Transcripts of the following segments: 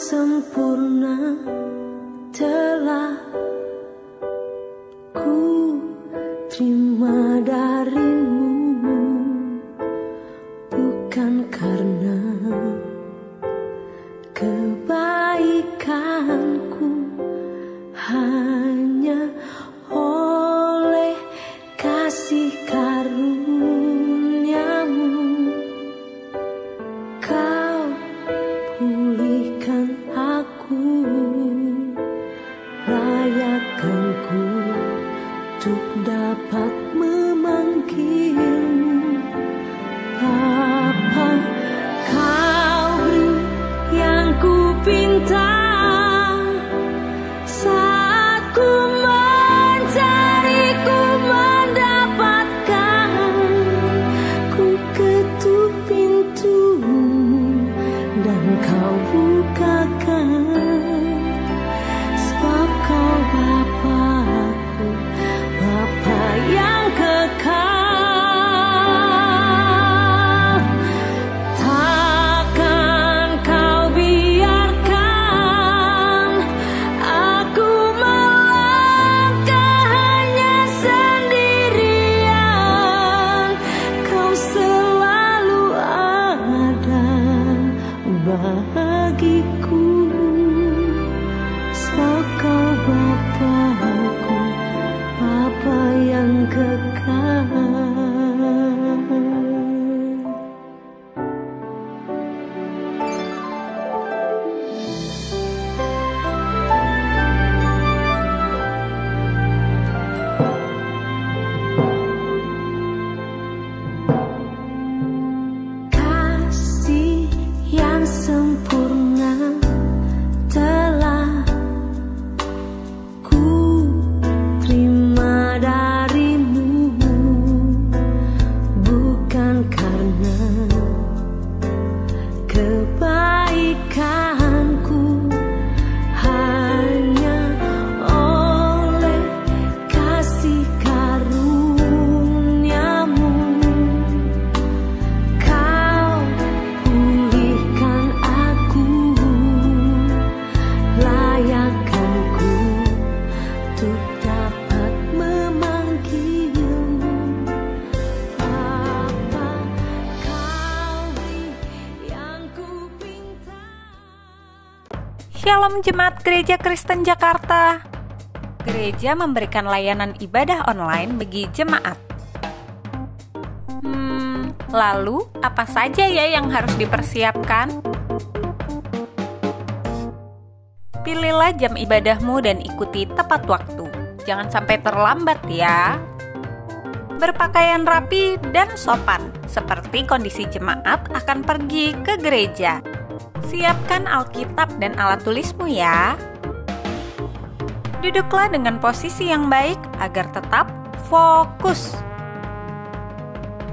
sempurna telah ku terima darimu, bukan karena kebaikanku, hanya oleh kasih karuniamu. Kau pulihkan aku, layakkanku untuk dapat memanggilmu Bapa. Kau beri yang ku pinta saat ku mencari, ku mendapatkan. Ku ketuk pintumu dan kau bukakan, sebab kau Bapa-Ku, Bapa yang kekal. Takkan kau biarkan aku melangkah hanya sendirian. Kau selalu ada bagiku, sebab kau Bapa-Ku, Bapa yang kekal. Kasih yang sempurna telah ku terima darimu, bukan karena kebaikanku, hanya oleh kasih karuniamu. Kau pulihkan aku, layakkanku untuk dapat memanggilmu Bapa. Kau beri yang ku pinta. Shalom Jemaat Gereja Kristen Jakarta. Gereja memberikan layanan ibadah online bagi jemaat. Lalu apa saja ya yang harus dipersiapkan? Pilihlah jam ibadahmu dan ikuti tepat waktu. Jangan sampai terlambat ya. Berpakaian rapi dan sopan, seperti kondisi jemaat akan pergi ke gereja. Siapkan Alkitab dan alat tulismu ya. Duduklah dengan posisi yang baik agar tetap fokus.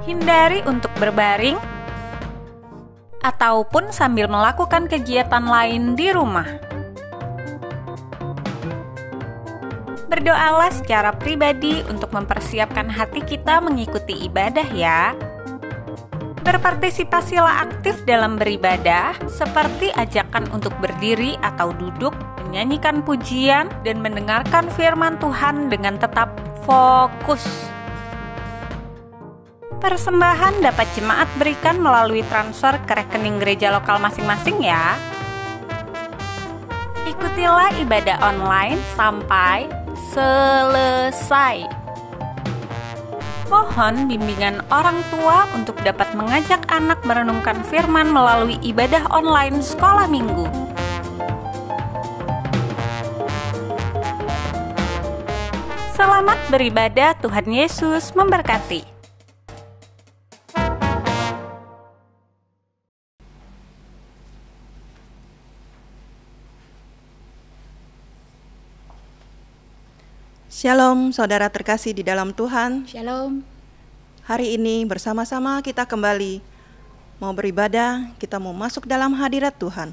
Hindari untuk berbaring ataupun sambil melakukan kegiatan lain di rumah. Berdoalah secara pribadi untuk mempersiapkan hati kita mengikuti ibadah ya. Berpartisipasilah aktif dalam beribadah, seperti ajakan untuk berdiri atau duduk, menyanyikan pujian, dan mendengarkan firman Tuhan dengan tetap fokus. Persembahan dapat jemaat berikan melalui transfer ke rekening gereja lokal masing-masing ya. Ikutilah ibadah online sampai selesai. Mohon bimbingan orang tua untuk dapat mengajak anak merenungkan firman melalui ibadah online sekolah minggu. Selamat beribadah, Tuhan Yesus memberkati. Shalom saudara terkasih di dalam Tuhan. Shalom. Hari ini bersama-sama kita kembali mau beribadah, kita mau masuk dalam hadirat Tuhan.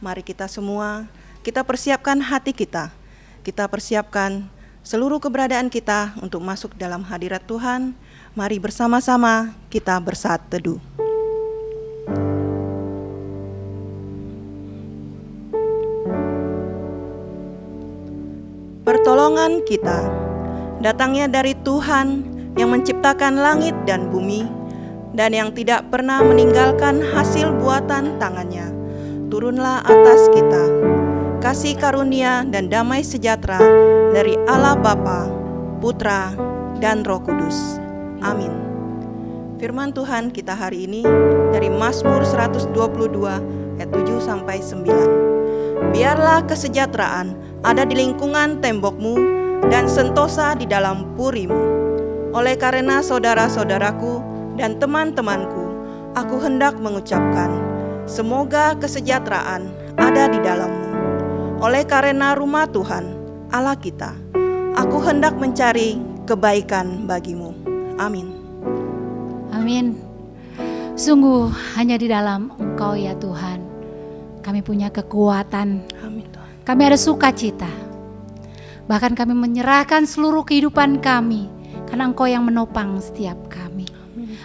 Mari kita semua, kita persiapkan hati kita. Kita persiapkan seluruh keberadaan kita untuk masuk dalam hadirat Tuhan. Mari bersama-sama kita bersaat teduh. pertolongan kita datangnya dari Tuhan yang menciptakan langit dan bumi dan yang tidak pernah meninggalkan hasil buatan tangannya. Turunlah atas kita kasih karunia dan damai sejahtera dari Allah Bapa, Putra, dan Roh Kudus. Amin. Firman Tuhan kita hari ini dari Mazmur 122 ayat 7-9. Biarlah kesejahteraan ada di lingkungan tembokmu dan sentosa di dalam purimu. Oleh karena saudara-saudaraku dan teman-temanku, aku hendak mengucapkan, semoga kesejahteraan ada di dalammu. Oleh karena rumah Tuhan, Allah kita, aku hendak mencari kebaikan bagimu. Amin. Amin. Sungguh hanya di dalam Engkau ya Tuhan, kami punya kekuatan. Amin Tuhan. Kami ada sukacita. Bahkan kami menyerahkan seluruh kehidupan kami, karena Engkau yang menopang setiap kami.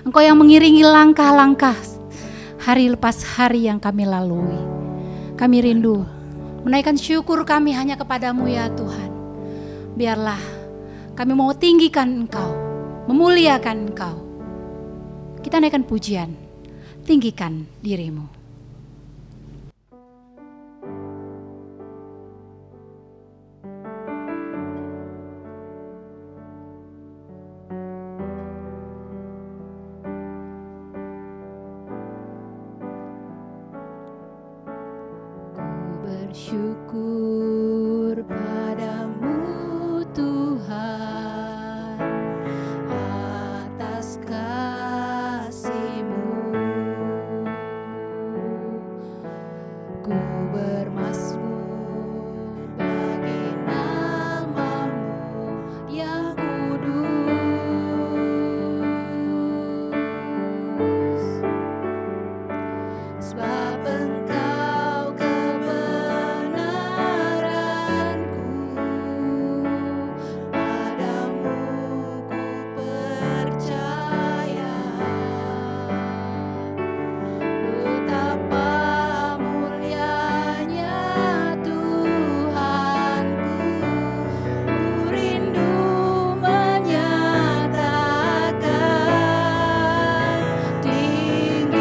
Engkau yang mengiringi langkah-langkah hari lepas hari yang kami lalui. Kami rindu menaikkan syukur kami hanya kepadamu ya Tuhan. Biarlah kami mau tinggikan Engkau, memuliakan Engkau. Kita naikkan pujian, tinggikan dirimu. Bersyukur padamu Tuhan atas kasih-Mu. Ku bermazmur bagi nama-Mu yang kudus, sebab Engkau kebenaranku, padamu ku percaya. Betapa mulianya Tuhanku, ku rindu menyatakan, tinggikan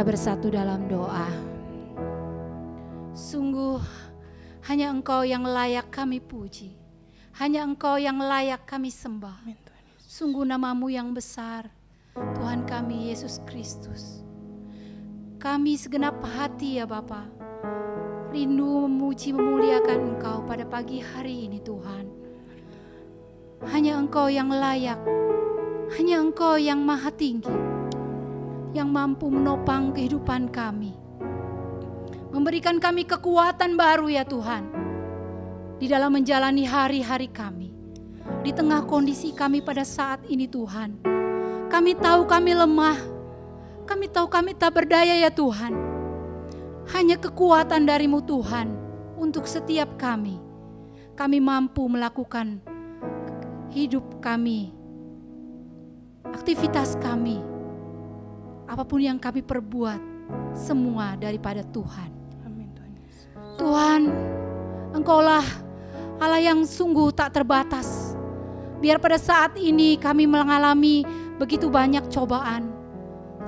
Kita bersatu dalam doa. Sungguh hanya Engkau yang layak kami puji. Hanya Engkau yang layak kami sembah. Sungguh nama-Mu yang besar, Tuhan kami Yesus Kristus. Kami segenap hati ya Bapa, rindu memuji memuliakan Engkau pada pagi hari ini Tuhan. Hanya Engkau yang layak, hanya Engkau yang maha tinggi, yang mampu menopang kehidupan kami, memberikan kami kekuatan baru ya Tuhan, di dalam menjalani hari-hari kami, di tengah kondisi kami pada saat ini Tuhan. Kami tahu kami lemah, kami tahu kami tak berdaya ya Tuhan. Hanya kekuatan dari-Mu Tuhan untuk setiap kami. Kami mampu melakukan hidup kami, aktivitas kami, apapun yang kami perbuat, semua daripada Tuhan. Tuhan, Engkaulah Allah yang sungguh tak terbatas. Biar pada saat ini kami mengalami begitu banyak cobaan,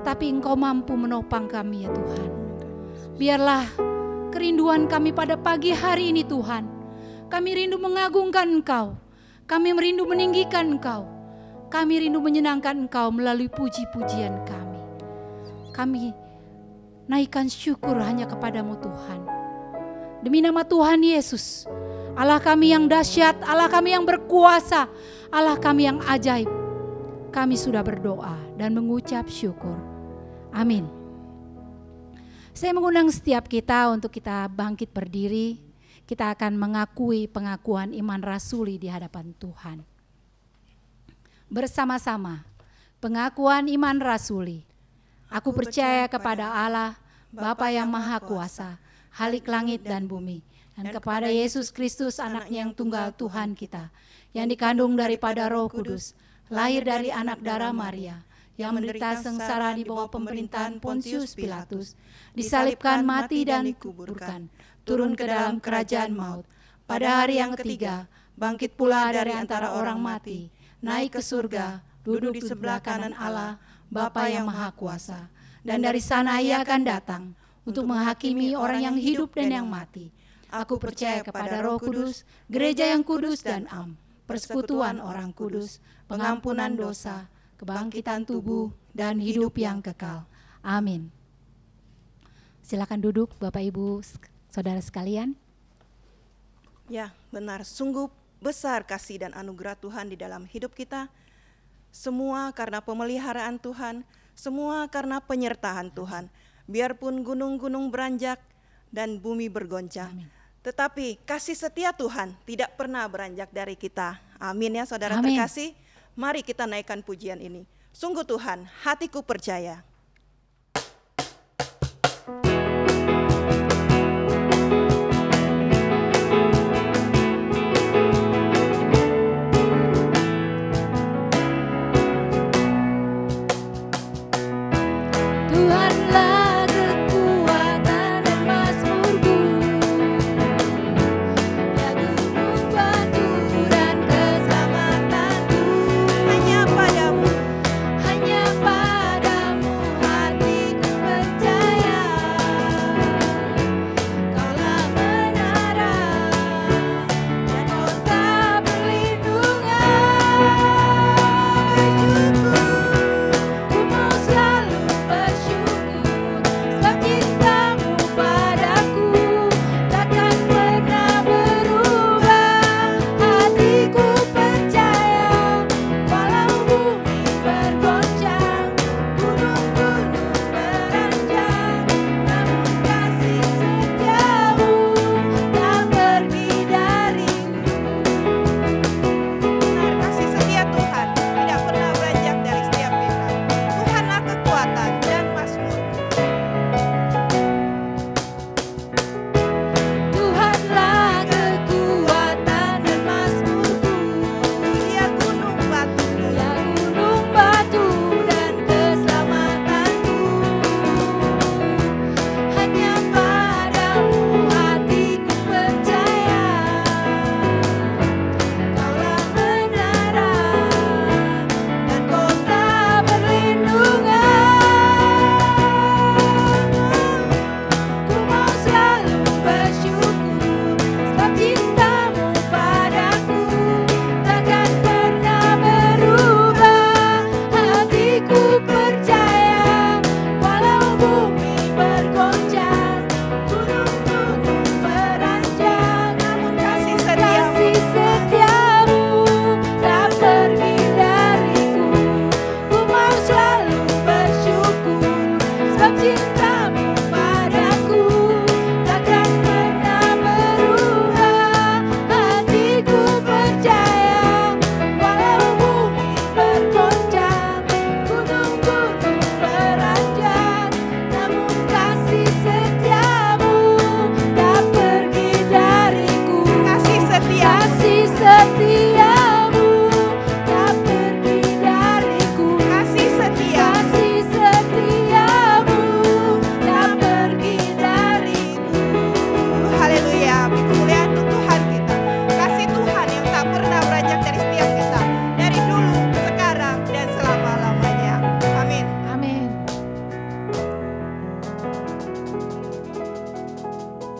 tapi Engkau mampu menopang kami ya Tuhan. Biarlah kerinduan kami pada pagi hari ini Tuhan, kami rindu mengagungkan Engkau, kami merindu meninggikan Engkau, kami rindu menyenangkan Engkau melalui puji-pujian kami. Kami naikkan syukur hanya kepadamu Tuhan. Demi nama Tuhan Yesus, Allah kami yang dahsyat, Allah kami yang berkuasa, Allah kami yang ajaib, kami sudah berdoa dan mengucap syukur. Amin. Saya mengundang setiap kita untuk kita bangkit berdiri. Kita akan mengakui pengakuan iman rasuli di hadapan Tuhan. Bersama-sama, pengakuan iman rasuli. Aku percaya kepada Allah, Bapa yang Maha Kuasa, Khalik langit dan bumi, dan kepada Yesus Kristus anaknya yang tunggal Tuhan kita, yang dikandung daripada Roh Kudus, lahir dari anak darah Maria, yang menderita sengsara di bawah pemerintahan Pontius Pilatus, disalibkan, mati dan dikuburkan, turun ke dalam kerajaan maut. Pada hari yang ketiga, bangkit pula dari antara orang mati, naik ke surga, duduk di sebelah kanan Allah, Bapa yang Maha Kuasa. Dan dari sana Ia akan datang untuk menghakimi orang yang hidup dan yang mati. Aku percaya kepada Roh Kudus, gereja yang kudus dan am, persekutuan orang kudus, pengampunan dosa, kebangkitan tubuh, dan hidup yang kekal. Amin. Silakan duduk Bapak Ibu Saudara sekalian. Ya, benar. Sungguh besar kasih dan anugerah Tuhan di dalam hidup kita. Semua karena pemeliharaan Tuhan, semua karena penyertaan Tuhan. Biarpun gunung-gunung beranjak dan bumi bergoncang, tetapi kasih setia Tuhan tidak pernah beranjak dari kita. Amin ya saudara terkasih. Mari kita naikkan pujian ini. Sungguh Tuhan, hatiku percaya. Tuhanlah kekuatan dan mazmurku, ya gunung batu dan keselamatanku. Hanya padamu, hanya padamu setia. Kasih setiamu tak pergi dariku. Kasih setia. Kasih setiamu tak pergi dariku. Haleluya. Kemuliaan untuk Tuhan kita. Kasih Tuhan yang tak pernah beranjak dari setiap kita. Dari dulu, sekarang, dan selama-lamanya. Amin. Amin.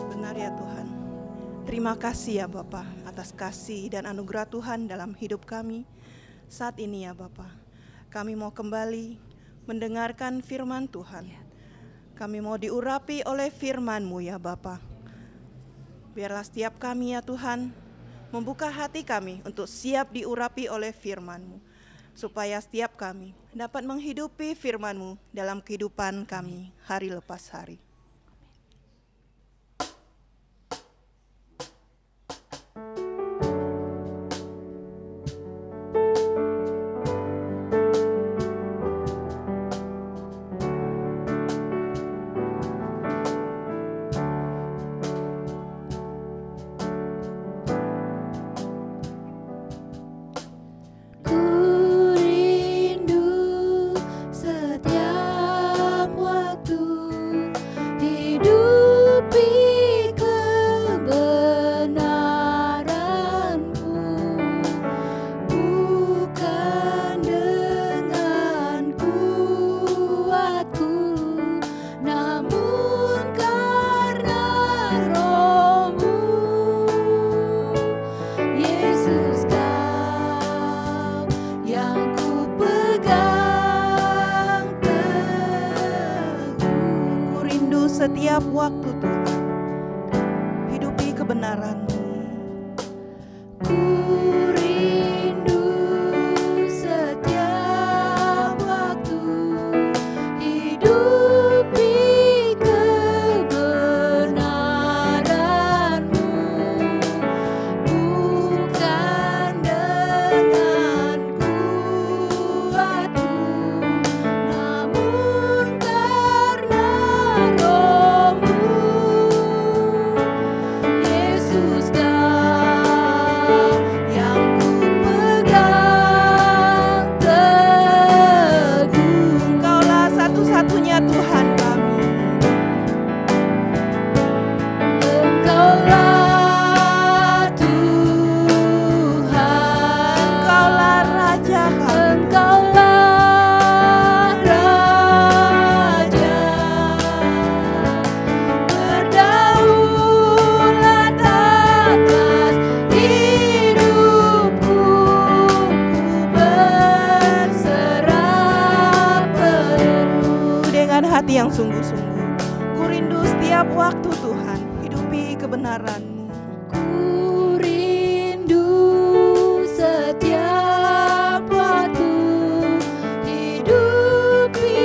Benar ya Tuhan. Terima kasih ya Bapa atas kasih dan anugerah Tuhan dalam hidup kami. Saat ini ya Bapa, kami mau kembali mendengarkan firman Tuhan. Kami mau diurapi oleh firman-Mu ya Bapa. Biarlah setiap kami ya Tuhan membuka hati kami untuk siap diurapi oleh firman-Mu, supaya setiap kami dapat menghidupi firman-Mu dalam kehidupan kami hari lepas hari. Ku rindu setiap waktu hidupi kebenaran-Mu, bukan dengan kuatku, namun karena Roh-Mu. Yesus, Kau yang ku pegang teguh. Ku rindu setiap waktu Tuhan, hidupi kebenaran-Mu. Ku rindu setiap waktu hidupi kebenaran-Mu, bukan dengan kuatku, namun karena Roh-Mu. Yesus, Kau yang ku pegang teguh. Engkaulah satu-satunya Tuhan kami. Engkaulah Tuhan, Engkaulah Raja kami. Engkaulah Raja. Berdaulat atas hidupku, ku berserah penuh. Dengan hati yang sungguh-sungguh, ku rindu setiap waktu Tuhan, hidupi kebenaran-Mu. Ku rindu setiap waktu hidupi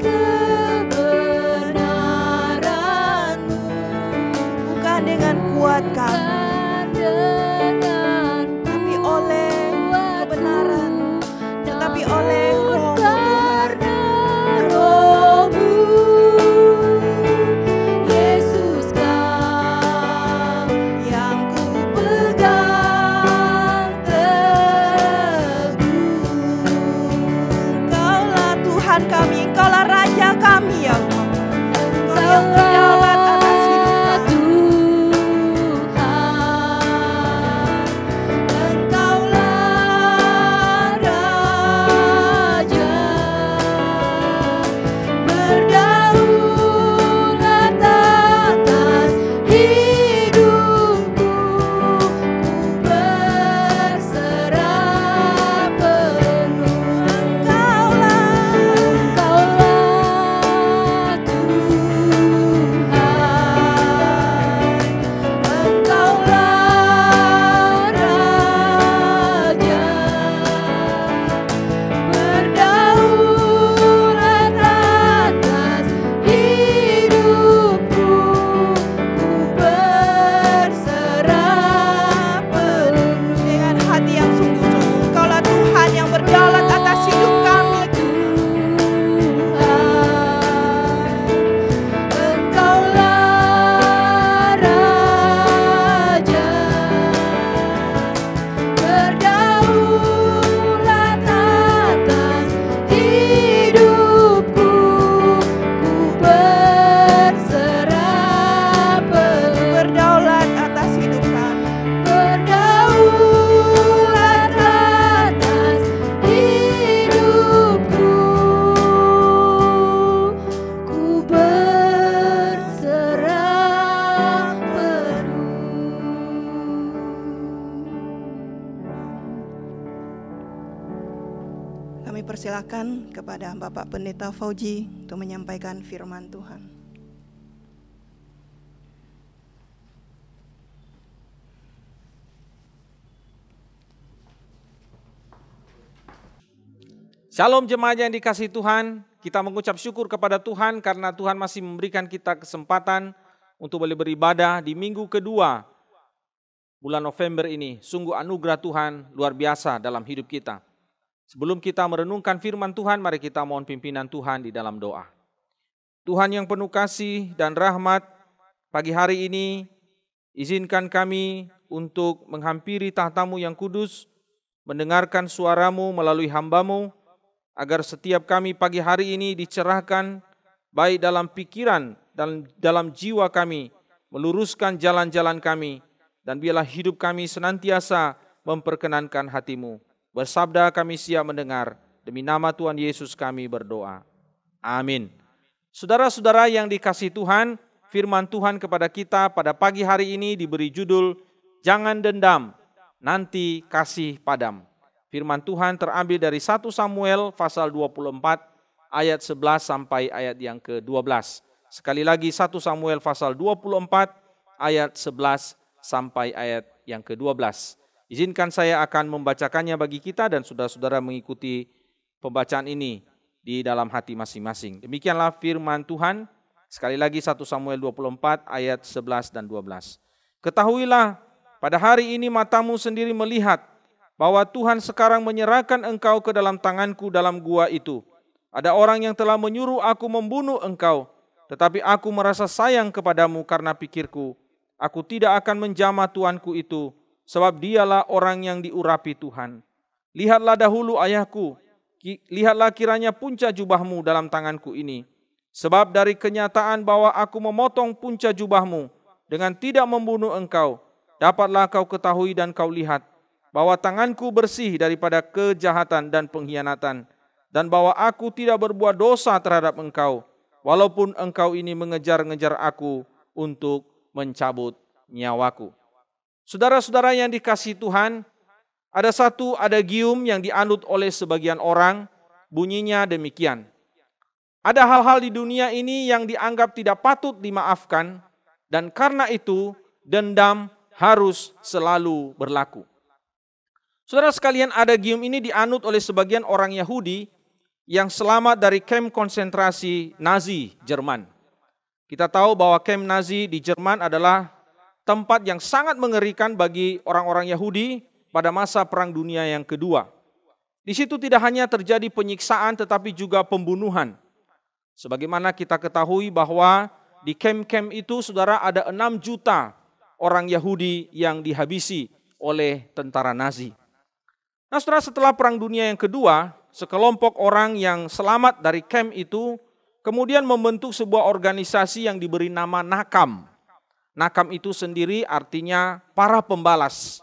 kebenaran-Mu, Bukan dengan kuat kami, bukan dengan tapi oleh kebenaran, tetapi oleh Roh-Mu Tuhan. karena Roh-Mu. Yesus, Kau Kami persilakan kepada Bapak Pendeta Fauji untuk menyampaikan firman Tuhan. Shalom jemaat yang dikasihi Tuhan, kita mengucap syukur kepada Tuhan karena Tuhan masih memberikan kita kesempatan untuk boleh beribadah di minggu kedua bulan November ini. Sungguh anugerah Tuhan luar biasa dalam hidup kita. Sebelum kita merenungkan firman Tuhan, mari kita mohon pimpinan Tuhan di dalam doa. Tuhan yang penuh kasih dan rahmat, pagi hari ini izinkan kami untuk menghampiri tahta-Mu yang kudus, mendengarkan suara-Mu melalui hamba-Mu, agar setiap kami pagi hari ini dicerahkan, baik dalam pikiran dan dalam jiwa kami, meluruskan jalan-jalan kami, dan biarlah hidup kami senantiasa memperkenankan hati-Mu. Bersabda kami siap mendengar, demi nama Tuhan Yesus kami berdoa. Amin. Saudara-saudara yang dikasihi Tuhan, firman Tuhan kepada kita pada pagi hari ini diberi judul, Jangan Dendam, Nanti Kasih Padam. Firman Tuhan terambil dari 1 Samuel pasal 24 ayat 11 sampai ayat yang ke-12. Sekali lagi 1 Samuel pasal 24 ayat 11 sampai ayat yang ke-12. Izinkan saya akan membacakannya bagi kita dan saudara-saudara mengikuti pembacaan ini di dalam hati masing-masing. Demikianlah firman Tuhan. Sekali lagi 1 Samuel 24 ayat 11 dan 12. Ketahuilah, pada hari ini matamu sendiri melihat bahwa Tuhan sekarang menyerahkan engkau ke dalam tanganku dalam gua itu. Ada orang yang telah menyuruh aku membunuh engkau, tetapi aku merasa sayang kepadamu karena pikirku, aku tidak akan menjamah tuanku itu, sebab dialah orang yang diurapi Tuhan. Lihatlah dahulu ayahku, lihatlah kiranya punca jubahmu dalam tanganku ini. Sebab dari kenyataan bahwa aku memotong punca jubahmu dengan tidak membunuh engkau, dapatlah kau ketahui dan kau lihat, bahwa tanganku bersih daripada kejahatan dan pengkhianatan, dan bahwa aku tidak berbuat dosa terhadap engkau, walaupun engkau ini mengejar-ngejar aku untuk mencabut nyawaku. Saudara-saudara yang dikasihi Tuhan, ada satu adagium yang dianut oleh sebagian orang, bunyinya demikian. Ada hal-hal di dunia ini yang dianggap tidak patut dimaafkan, dan karena itu dendam harus selalu berlaku. Saudara sekalian, adagium ini dianut oleh sebagian orang Yahudi yang selamat dari kamp konsentrasi Nazi Jerman. Kita tahu bahwa kamp Nazi di Jerman adalah tempat yang sangat mengerikan bagi orang-orang Yahudi pada masa Perang Dunia yang kedua. Di situ tidak hanya terjadi penyiksaan tetapi juga pembunuhan. Sebagaimana kita ketahui bahwa di kamp-kamp itu saudara ada 6 juta orang Yahudi yang dihabisi oleh tentara Nazi. Nah saudara, setelah Perang Dunia yang kedua, sekelompok orang yang selamat dari kamp itu kemudian membentuk sebuah organisasi yang diberi nama Nakam. Nakam itu sendiri artinya para pembalas.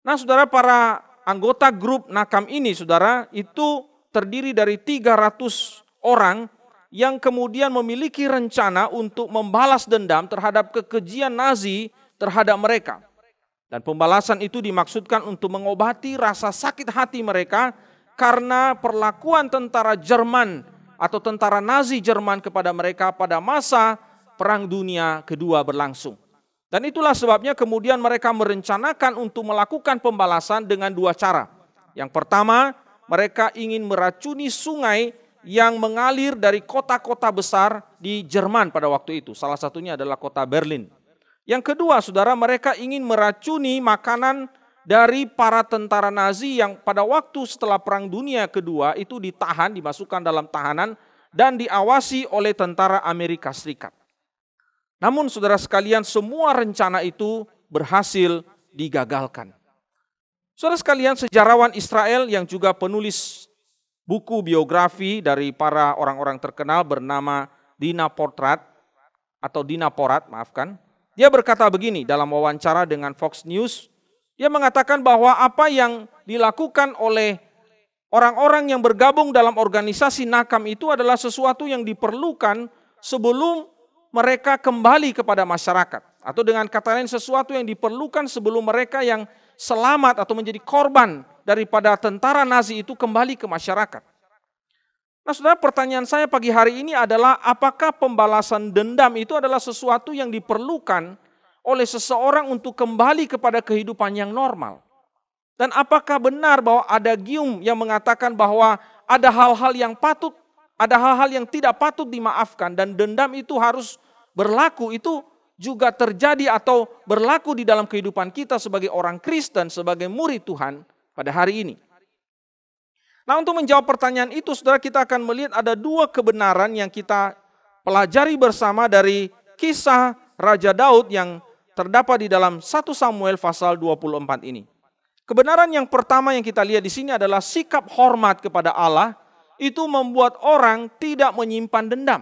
Nah saudara, para anggota grup Nakam ini saudara itu terdiri dari 300 orang yang kemudian memiliki rencana untuk membalas dendam terhadap kekejian Nazi terhadap mereka. Dan pembalasan itu dimaksudkan untuk mengobati rasa sakit hati mereka karena perlakuan tentara Jerman atau tentara Nazi Jerman kepada mereka pada masa Perang Dunia Kedua berlangsung. Dan itulah sebabnya kemudian mereka merencanakan untuk melakukan pembalasan dengan 2 cara. Yang pertama, mereka ingin meracuni sungai yang mengalir dari kota-kota besar di Jerman pada waktu itu. Salah satunya adalah kota Berlin. Yang kedua, saudara, mereka ingin meracuni makanan dari para tentara Nazi yang pada waktu setelah Perang Dunia Kedua itu ditahan, dimasukkan dalam tahanan dan diawasi oleh tentara Amerika Serikat. Namun saudara sekalian, semua rencana itu berhasil digagalkan. Saudara sekalian, sejarawan Israel yang juga penulis buku biografi dari para orang-orang terkenal bernama Dina Porat, dia berkata begini dalam wawancara dengan Fox News. Dia mengatakan bahwa apa yang dilakukan oleh orang-orang yang bergabung dalam organisasi Nakam itu adalah sesuatu yang diperlukan sebelum mereka kembali kepada masyarakat. Atau dengan kata lain, sesuatu yang diperlukan sebelum mereka yang selamat atau menjadi korban daripada tentara Nazi itu kembali ke masyarakat. Nah saudara, pertanyaan saya pagi hari ini adalah apakah pembalasan dendam itu adalah sesuatu yang diperlukan oleh seseorang untuk kembali kepada kehidupan yang normal? Dan apakah benar bahwa ada gium yang mengatakan bahwa ada hal-hal yang patut, ada hal-hal yang tidak patut dimaafkan dan dendam itu harus berlaku, itu juga terjadi atau berlaku di dalam kehidupan kita sebagai orang Kristen, sebagai murid Tuhan pada hari ini? Nah, untuk menjawab pertanyaan itu, saudara, kita akan melihat ada dua kebenaran yang kita pelajari bersama dari kisah Raja Daud yang terdapat di dalam 1 Samuel pasal 24 ini. Kebenaran yang pertama yang kita lihat di sini adalah sikap hormat kepada Allah itu membuat orang tidak menyimpan dendam.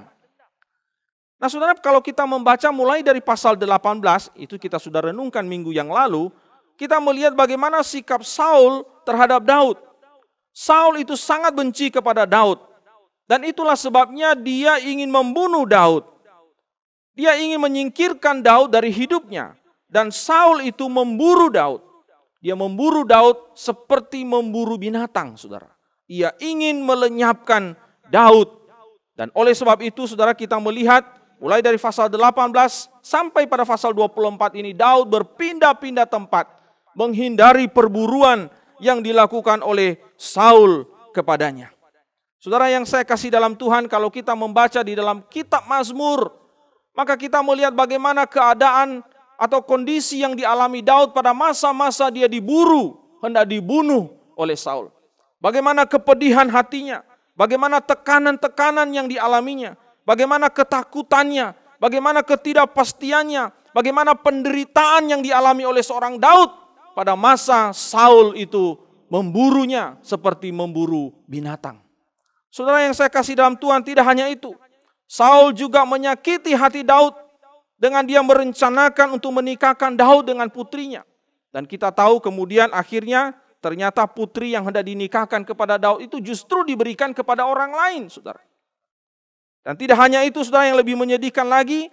Nah, saudara, kalau kita membaca mulai dari pasal 18, itu kita sudah renungkan minggu yang lalu, kita melihat bagaimana sikap Saul terhadap Daud. Saul itu sangat benci kepada Daud. Dan itulah sebabnya dia ingin membunuh Daud. Dia ingin menyingkirkan Daud dari hidupnya. Dan Saul itu memburu Daud. Dia memburu Daud seperti memburu binatang, saudara. Ia ingin melenyapkan Daud. Dan oleh sebab itu, saudara, kita melihat mulai dari pasal 18 sampai pada pasal 24 ini, Daud berpindah-pindah tempat menghindari perburuan yang dilakukan oleh Saul kepadanya. Saudara yang saya kasih dalam Tuhan, kalau kita membaca di dalam kitab Mazmur, maka kita melihat bagaimana keadaan atau kondisi yang dialami Daud pada masa-masa dia diburu, hendak dibunuh oleh Saul. Bagaimana kepedihan hatinya, bagaimana tekanan-tekanan yang dialaminya, bagaimana ketakutannya, bagaimana ketidakpastiannya, bagaimana penderitaan yang dialami oleh seorang Daud pada masa Saul itu memburunya seperti memburu binatang. Saudara yang saya kasih dalam Tuhan, tidak hanya itu. Saul juga menyakiti hati Daud dengan dia merencanakan untuk menikahkan Daud dengan putrinya. Dan kita tahu kemudian akhirnya ternyata putri yang hendak dinikahkan kepada Daud itu justru diberikan kepada orang lain, saudara. Dan tidak hanya itu, saudara, yang lebih menyedihkan lagi,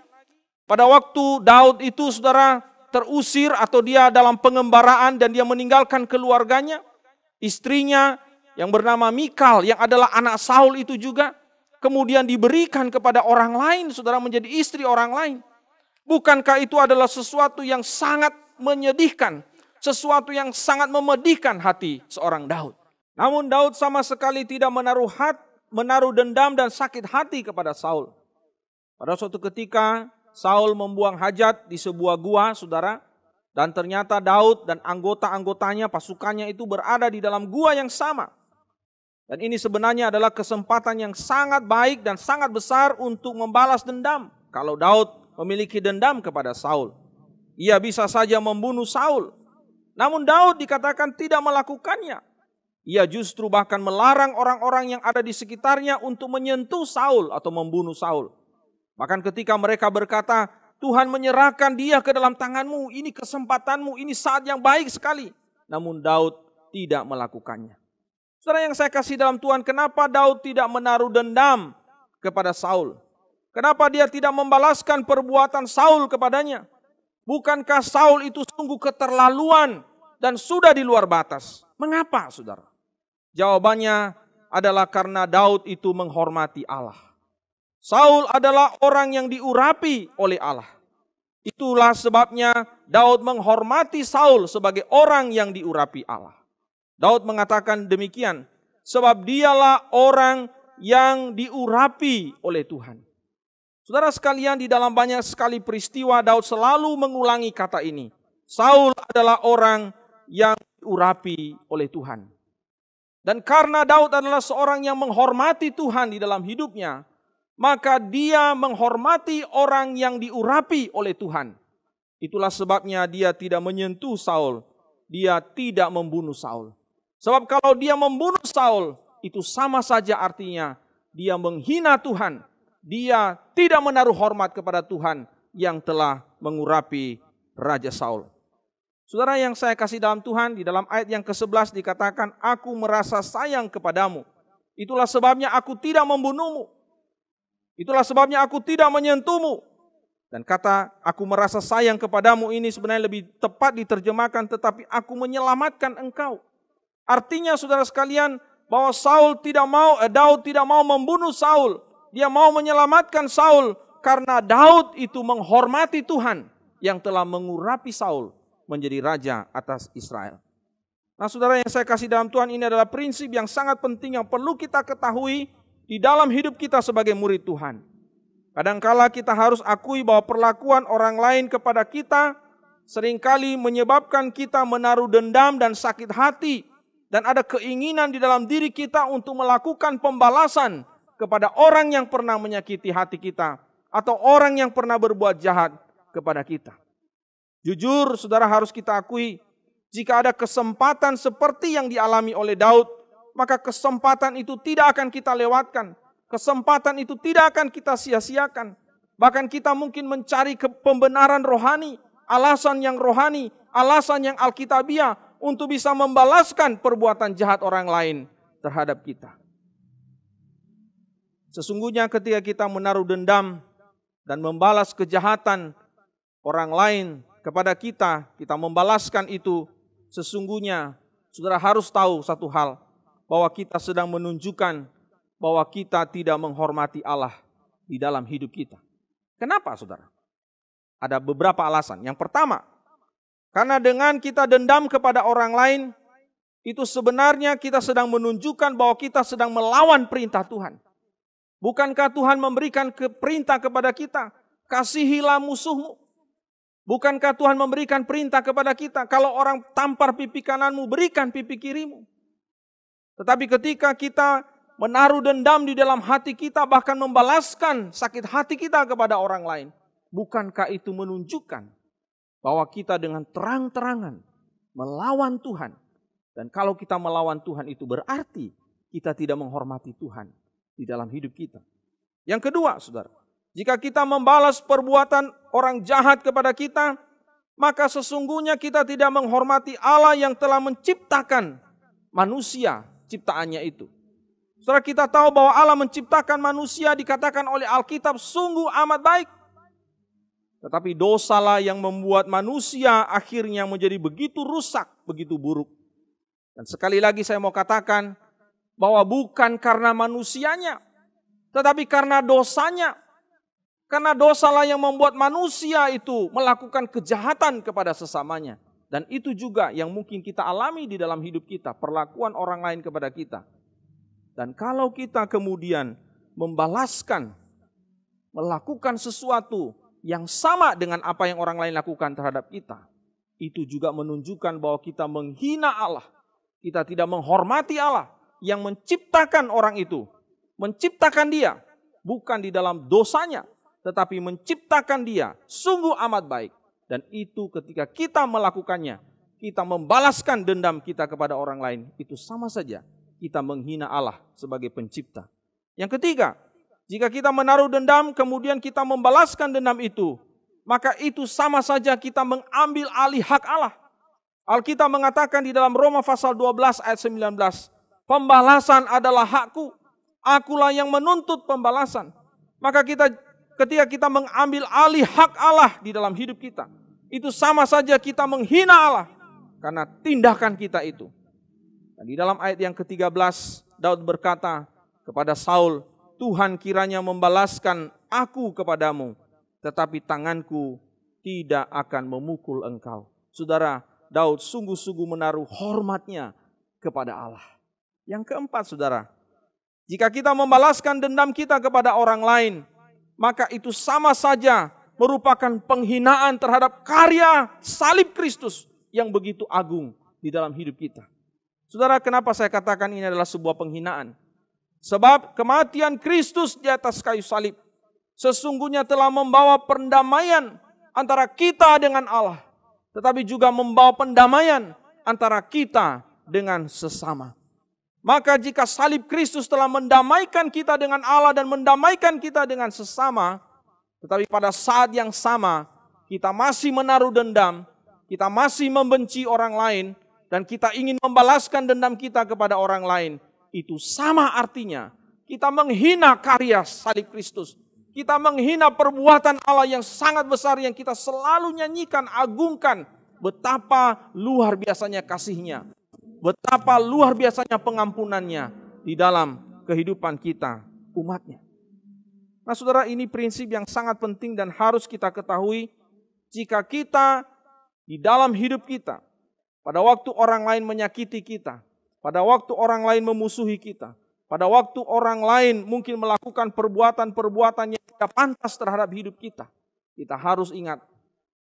pada waktu Daud itu, saudara, terusir atau dia dalam pengembaraan dan dia meninggalkan keluarganya, istrinya yang bernama Mikal yang adalah anak Saul itu juga kemudian diberikan kepada orang lain, saudara, menjadi istri orang lain. Bukankah itu adalah sesuatu yang sangat menyedihkan, sesuatu yang sangat memedihkan hati seorang Daud? Namun Daud sama sekali tidak menaruh dendam dan sakit hati kepada Saul. Pada suatu ketika Saul membuang hajat di sebuah gua, saudara, dan ternyata Daud dan anggota-anggotanya, pasukannya itu berada di dalam gua yang sama. Dan ini sebenarnya adalah kesempatan yang sangat baik dan sangat besar untuk membalas dendam. Kalau Daud memiliki dendam kepada Saul, ia bisa saja membunuh Saul. Namun Daud dikatakan tidak melakukannya. Ia justru bahkan melarang orang-orang yang ada di sekitarnya untuk menyentuh Saul atau membunuh Saul. Bahkan ketika mereka berkata, Tuhan menyerahkan dia ke dalam tanganmu, ini kesempatanmu, ini saat yang baik sekali. Namun Daud tidak melakukannya. Saudara yang saya kasih dalam Tuhan, kenapa Daud tidak menaruh dendam kepada Saul? Kenapa dia tidak membalaskan perbuatan Saul kepadanya? Bukankah Saul itu sungguh keterlaluan dan sudah di luar batas? Mengapa, saudara? Jawabannya adalah karena Daud itu menghormati Allah. Saul adalah orang yang diurapi oleh Allah. Itulah sebabnya Daud menghormati Saul sebagai orang yang diurapi Allah. Daud mengatakan demikian, sebab dialah orang yang diurapi oleh Tuhan. Saudara sekalian, di dalam banyak sekali peristiwa Daud selalu mengulangi kata ini. Saul adalah orang yang diurapi oleh Tuhan. Dan karena Daud adalah seorang yang menghormati Tuhan di dalam hidupnya, maka dia menghormati orang yang diurapi oleh Tuhan. Itulah sebabnya dia tidak menyentuh Saul. Dia tidak membunuh Saul. Sebab kalau dia membunuh Saul, itu sama saja artinya dia menghina Tuhan. Dia tidak menaruh hormat kepada Tuhan yang telah mengurapi Raja Saul. Saudara yang saya kasih dalam Tuhan, di dalam ayat yang ke-11 dikatakan, aku merasa sayang kepadamu. Itulah sebabnya aku tidak membunuhmu. Itulah sebabnya aku tidak menyentuhmu. Dan kata aku merasa sayang kepadamu ini sebenarnya lebih tepat diterjemahkan, tetapi aku menyelamatkan engkau. Artinya saudara sekalian, bahwa Daud tidak mau membunuh Saul. Dia mau menyelamatkan Saul karena Daud itu menghormati Tuhan yang telah mengurapi Saul menjadi raja atas Israel. Nah saudara yang saya kasih dalam Tuhan, ini adalah prinsip yang sangat penting yang perlu kita ketahui di dalam hidup kita sebagai murid Tuhan. Kadangkala kita harus akui bahwa perlakuan orang lain kepada kita seringkali menyebabkan kita menaruh dendam dan sakit hati. Dan ada keinginan di dalam diri kita untuk melakukan pembalasan kepada orang yang pernah menyakiti hati kita. Atau orang yang pernah berbuat jahat kepada kita. Jujur saudara harus kita akui, jika ada kesempatan seperti yang dialami oleh Daud, maka kesempatan itu tidak akan kita lewatkan. Kesempatan itu tidak akan kita sia-siakan. Bahkan kita mungkin mencari pembenaran rohani, alasan yang rohani, alasan yang alkitabiah untuk bisa membalaskan perbuatan jahat orang lain terhadap kita. Sesungguhnya ketika kita menaruh dendam dan membalas kejahatan orang lain kepada kita, kita membalaskan itu, sesungguhnya saudara harus tahu satu hal, bahwa kita sedang menunjukkan bahwa kita tidak menghormati Allah di dalam hidup kita. Kenapa saudara? Ada beberapa alasan. Yang pertama, karena dengan kita dendam kepada orang lain, itu sebenarnya kita sedang menunjukkan bahwa kita sedang melawan perintah Tuhan. Bukankah Tuhan memberikan perintah kepada kita, kasihilah musuhmu? Bukankah Tuhan memberikan perintah kepada kita, kalau orang tampar pipi kananmu, berikan pipi kirimu? Tetapi ketika kita menaruh dendam di dalam hati kita, bahkan membalaskan sakit hati kita kepada orang lain, bukankah itu menunjukkan bahwa kita dengan terang-terangan melawan Tuhan? Dan kalau kita melawan Tuhan, itu berarti kita tidak menghormati Tuhan di dalam hidup kita. Yang kedua, saudara, jika kita membalas perbuatan orang jahat kepada kita, maka sesungguhnya kita tidak menghormati Allah yang telah menciptakan manusia ciptaannya itu. Saudara, kita tahu bahwa Allah menciptakan manusia, dikatakan oleh Alkitab sungguh amat baik. Tetapi dosalah yang membuat manusia akhirnya menjadi begitu rusak, begitu buruk. Dan sekali lagi saya mau katakan bahwa bukan karena manusianya, tetapi karena dosanya. Karena dosalah yang membuat manusia itu melakukan kejahatan kepada sesamanya. Dan itu juga yang mungkin kita alami di dalam hidup kita, perlakuan orang lain kepada kita. Dan kalau kita kemudian membalaskan, melakukan sesuatu yang sama dengan apa yang orang lain lakukan terhadap kita, itu juga menunjukkan bahwa kita menghina Allah. Kita tidak menghormati Allah yang menciptakan orang itu. Menciptakan dia, bukan di dalam dosanya, tetapi menciptakan dia sungguh amat baik. Dan itu ketika kita melakukannya, kita membalaskan dendam kita kepada orang lain, itu sama saja kita menghina Allah sebagai pencipta. Yang ketiga, jika kita menaruh dendam kemudian kita membalaskan dendam itu, maka itu sama saja kita mengambil alih hak Allah. Alkitab mengatakan di dalam Roma pasal 12 ayat 19, pembalasan adalah hakku, akulah yang menuntut pembalasan. Maka ketika kita mengambil alih hak Allah di dalam hidup kita, itu sama saja kita menghina Allah karena tindakan kita itu. Dan di dalam ayat yang ke-13, Daud berkata kepada Saul, Tuhan kiranya membalaskan aku kepadamu, tetapi tanganku tidak akan memukul engkau. Saudara, Daud sungguh-sungguh menaruh hormatnya kepada Allah. Yang keempat, saudara, jika kita membalaskan dendam kita kepada orang lain, maka itu sama saja merupakan penghinaan terhadap karya salib Kristus yang begitu agung di dalam hidup kita. Saudara, kenapa saya katakan ini adalah sebuah penghinaan? Sebab kematian Kristus di atas kayu salib sesungguhnya telah membawa perdamaian antara kita dengan Allah, tetapi juga membawa pendamaian antara kita dengan sesama. Maka jika salib Kristus telah mendamaikan kita dengan Allah dan mendamaikan kita dengan sesama, tetapi pada saat yang sama kita masih menaruh dendam, kita masih membenci orang lain, dan kita ingin membalaskan dendam kita kepada orang lain, itu sama artinya kita menghina karya salib Kristus. Kita menghina perbuatan Allah yang sangat besar yang kita selalu nyanyikan, agungkan betapa luar biasanya kasih-Nya. betapa luar biasanya pengampunannya di dalam kehidupan kita, umatnya. Nah saudara, ini prinsip yang sangat penting dan harus kita ketahui. Jika kita di dalam hidup kita, pada waktu orang lain menyakiti kita, pada waktu orang lain memusuhi kita, pada waktu orang lain mungkin melakukan perbuatan-perbuatan yang tidak pantas terhadap hidup kita, kita harus ingat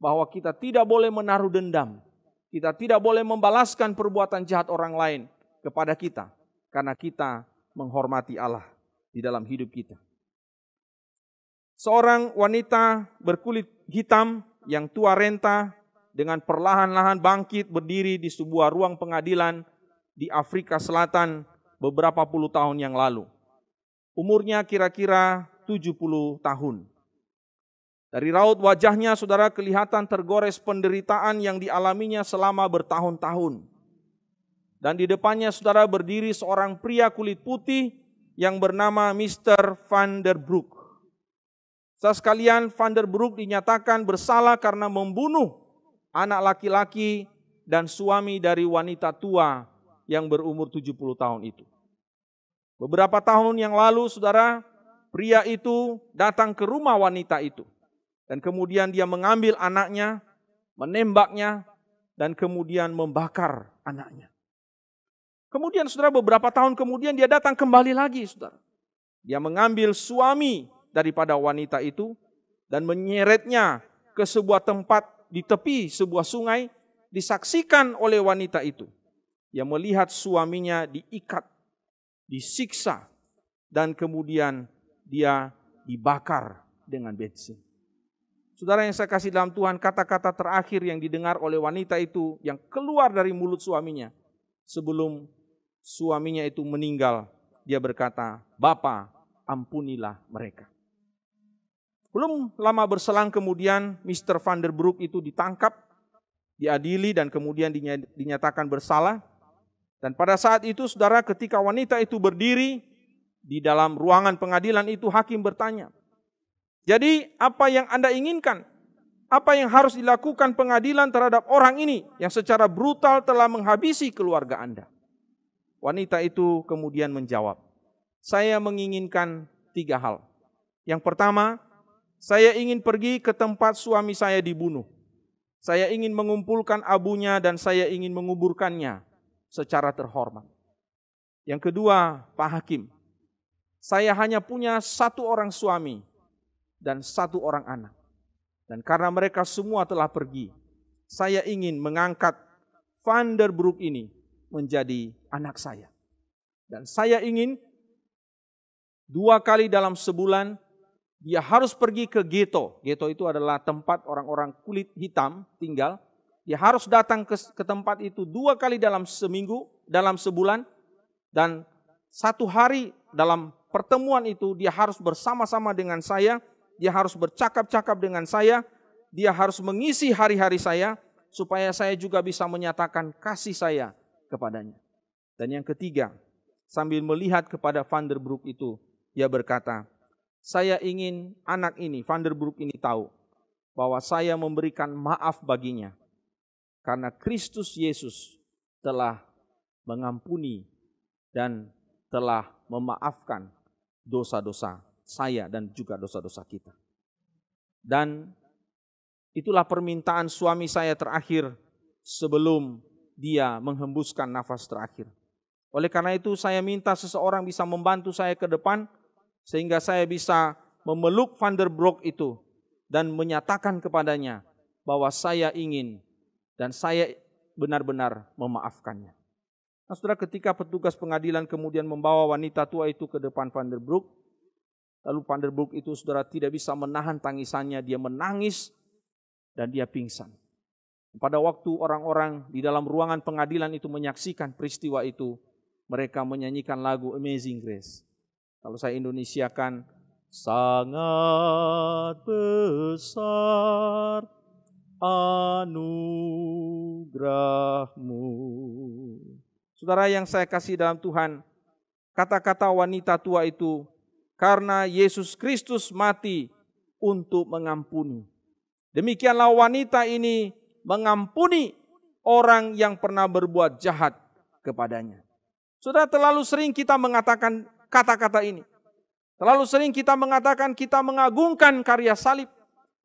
bahwa kita tidak boleh menaruh dendam. Kita tidak boleh membalaskan perbuatan jahat orang lain kepada kita, karena kita menghormati Allah di dalam hidup kita. Seorang wanita berkulit hitam yang tua renta dengan perlahan-lahan bangkit berdiri di sebuah ruang pengadilan di Afrika Selatan beberapa puluh tahun yang lalu. Umurnya kira-kira 70 tahun. Dari raut wajahnya saudara kelihatan tergores penderitaan yang dialaminya selama bertahun-tahun. Dan di depannya saudara berdiri seorang pria kulit putih yang bernama Mr. Van der Broek. Saudara sekalian, Van der Broek dinyatakan bersalah karena membunuh anak laki-laki dan suami dari wanita tua yang berumur 70 tahun itu. Beberapa tahun yang lalu, saudara, pria itu datang ke rumah wanita itu. Dan kemudian dia mengambil anaknya, menembaknya, dan kemudian membakar anaknya. Kemudian saudara, beberapa tahun kemudian dia datang kembali lagi, saudara. Dia mengambil suami daripada wanita itu dan menyeretnya ke sebuah tempat di tepi sebuah sungai, disaksikan oleh wanita itu. Dia melihat suaminya diikat, disiksa, dan kemudian dia dibakar dengan bensin. Saudara yang saya kasih dalam Tuhan, kata-kata terakhir yang didengar oleh wanita itu yang keluar dari mulut suaminya sebelum suaminya itu meninggal, dia berkata, "Bapa, ampunilah mereka." Belum lama berselang kemudian Mr. Van der Broek itu ditangkap, diadili dan kemudian dinyatakan bersalah. Dan pada saat itu saudara, ketika wanita itu berdiri di dalam ruangan pengadilan itu, hakim bertanya, "Jadi apa yang Anda inginkan? Apa yang harus dilakukan pengadilan terhadap orang ini yang secara brutal telah menghabisi keluarga Anda?" Wanita itu kemudian menjawab, "Saya menginginkan 3 hal. Yang pertama, saya ingin pergi ke tempat suami saya dibunuh. Saya ingin mengumpulkan abunya dan saya ingin menguburkannya secara terhormat. Yang kedua, Pak Hakim, saya hanya punya 1 orang suami dan 1 orang anak. Dan karena mereka semua telah pergi, saya ingin mengangkat Van der Broek ini menjadi anak saya. Dan saya ingin 2 kali dalam sebulan dia harus pergi ke ghetto. Ghetto itu adalah tempat orang-orang kulit hitam tinggal. Dia harus datang ke tempat itu 2 kali dalam seminggu, dalam sebulan. Dan 1 hari dalam pertemuan itu dia harus bersama-sama dengan saya. Dia harus bercakap-cakap dengan saya. Dia harus mengisi hari-hari saya supaya saya juga bisa menyatakan kasih saya kepadanya." Dan yang ketiga, sambil melihat kepada Van der Broek itu, dia berkata, "Saya ingin anak ini, Van der Broek ini tahu bahwa saya memberikan maaf baginya karena Kristus Yesus telah mengampuni dan telah memaafkan dosa-dosa saya dan juga dosa-dosa kita." Dan itulah permintaan suami saya terakhir sebelum dia menghembuskan nafas terakhir. Oleh karena itu saya minta seseorang bisa membantu saya ke depan sehingga saya bisa memeluk Van der Broek itu dan menyatakan kepadanya bahwa saya ingin dan saya benar-benar memaafkannya. Nah, saudara, ketika petugas pengadilan kemudian membawa wanita tua itu ke depan Van der Broek, lalu Van der Broek itu saudara tidak bisa menahan tangisannya, dia menangis dan dia pingsan. Pada waktu orang-orang di dalam ruangan pengadilan itu menyaksikan peristiwa itu, mereka menyanyikan lagu Amazing Grace. Kalau saya Indonesiakan, sangat besar anugerahmu. Saudara yang saya kasih dalam Tuhan, kata-kata wanita tua itu, karena Yesus Kristus mati untuk mengampuni. Demikianlah wanita ini mengampuni orang yang pernah berbuat jahat kepadanya. Saudara, terlalu sering kita mengatakan kata-kata ini. Terlalu sering kita mengatakan kita mengagungkan karya salib.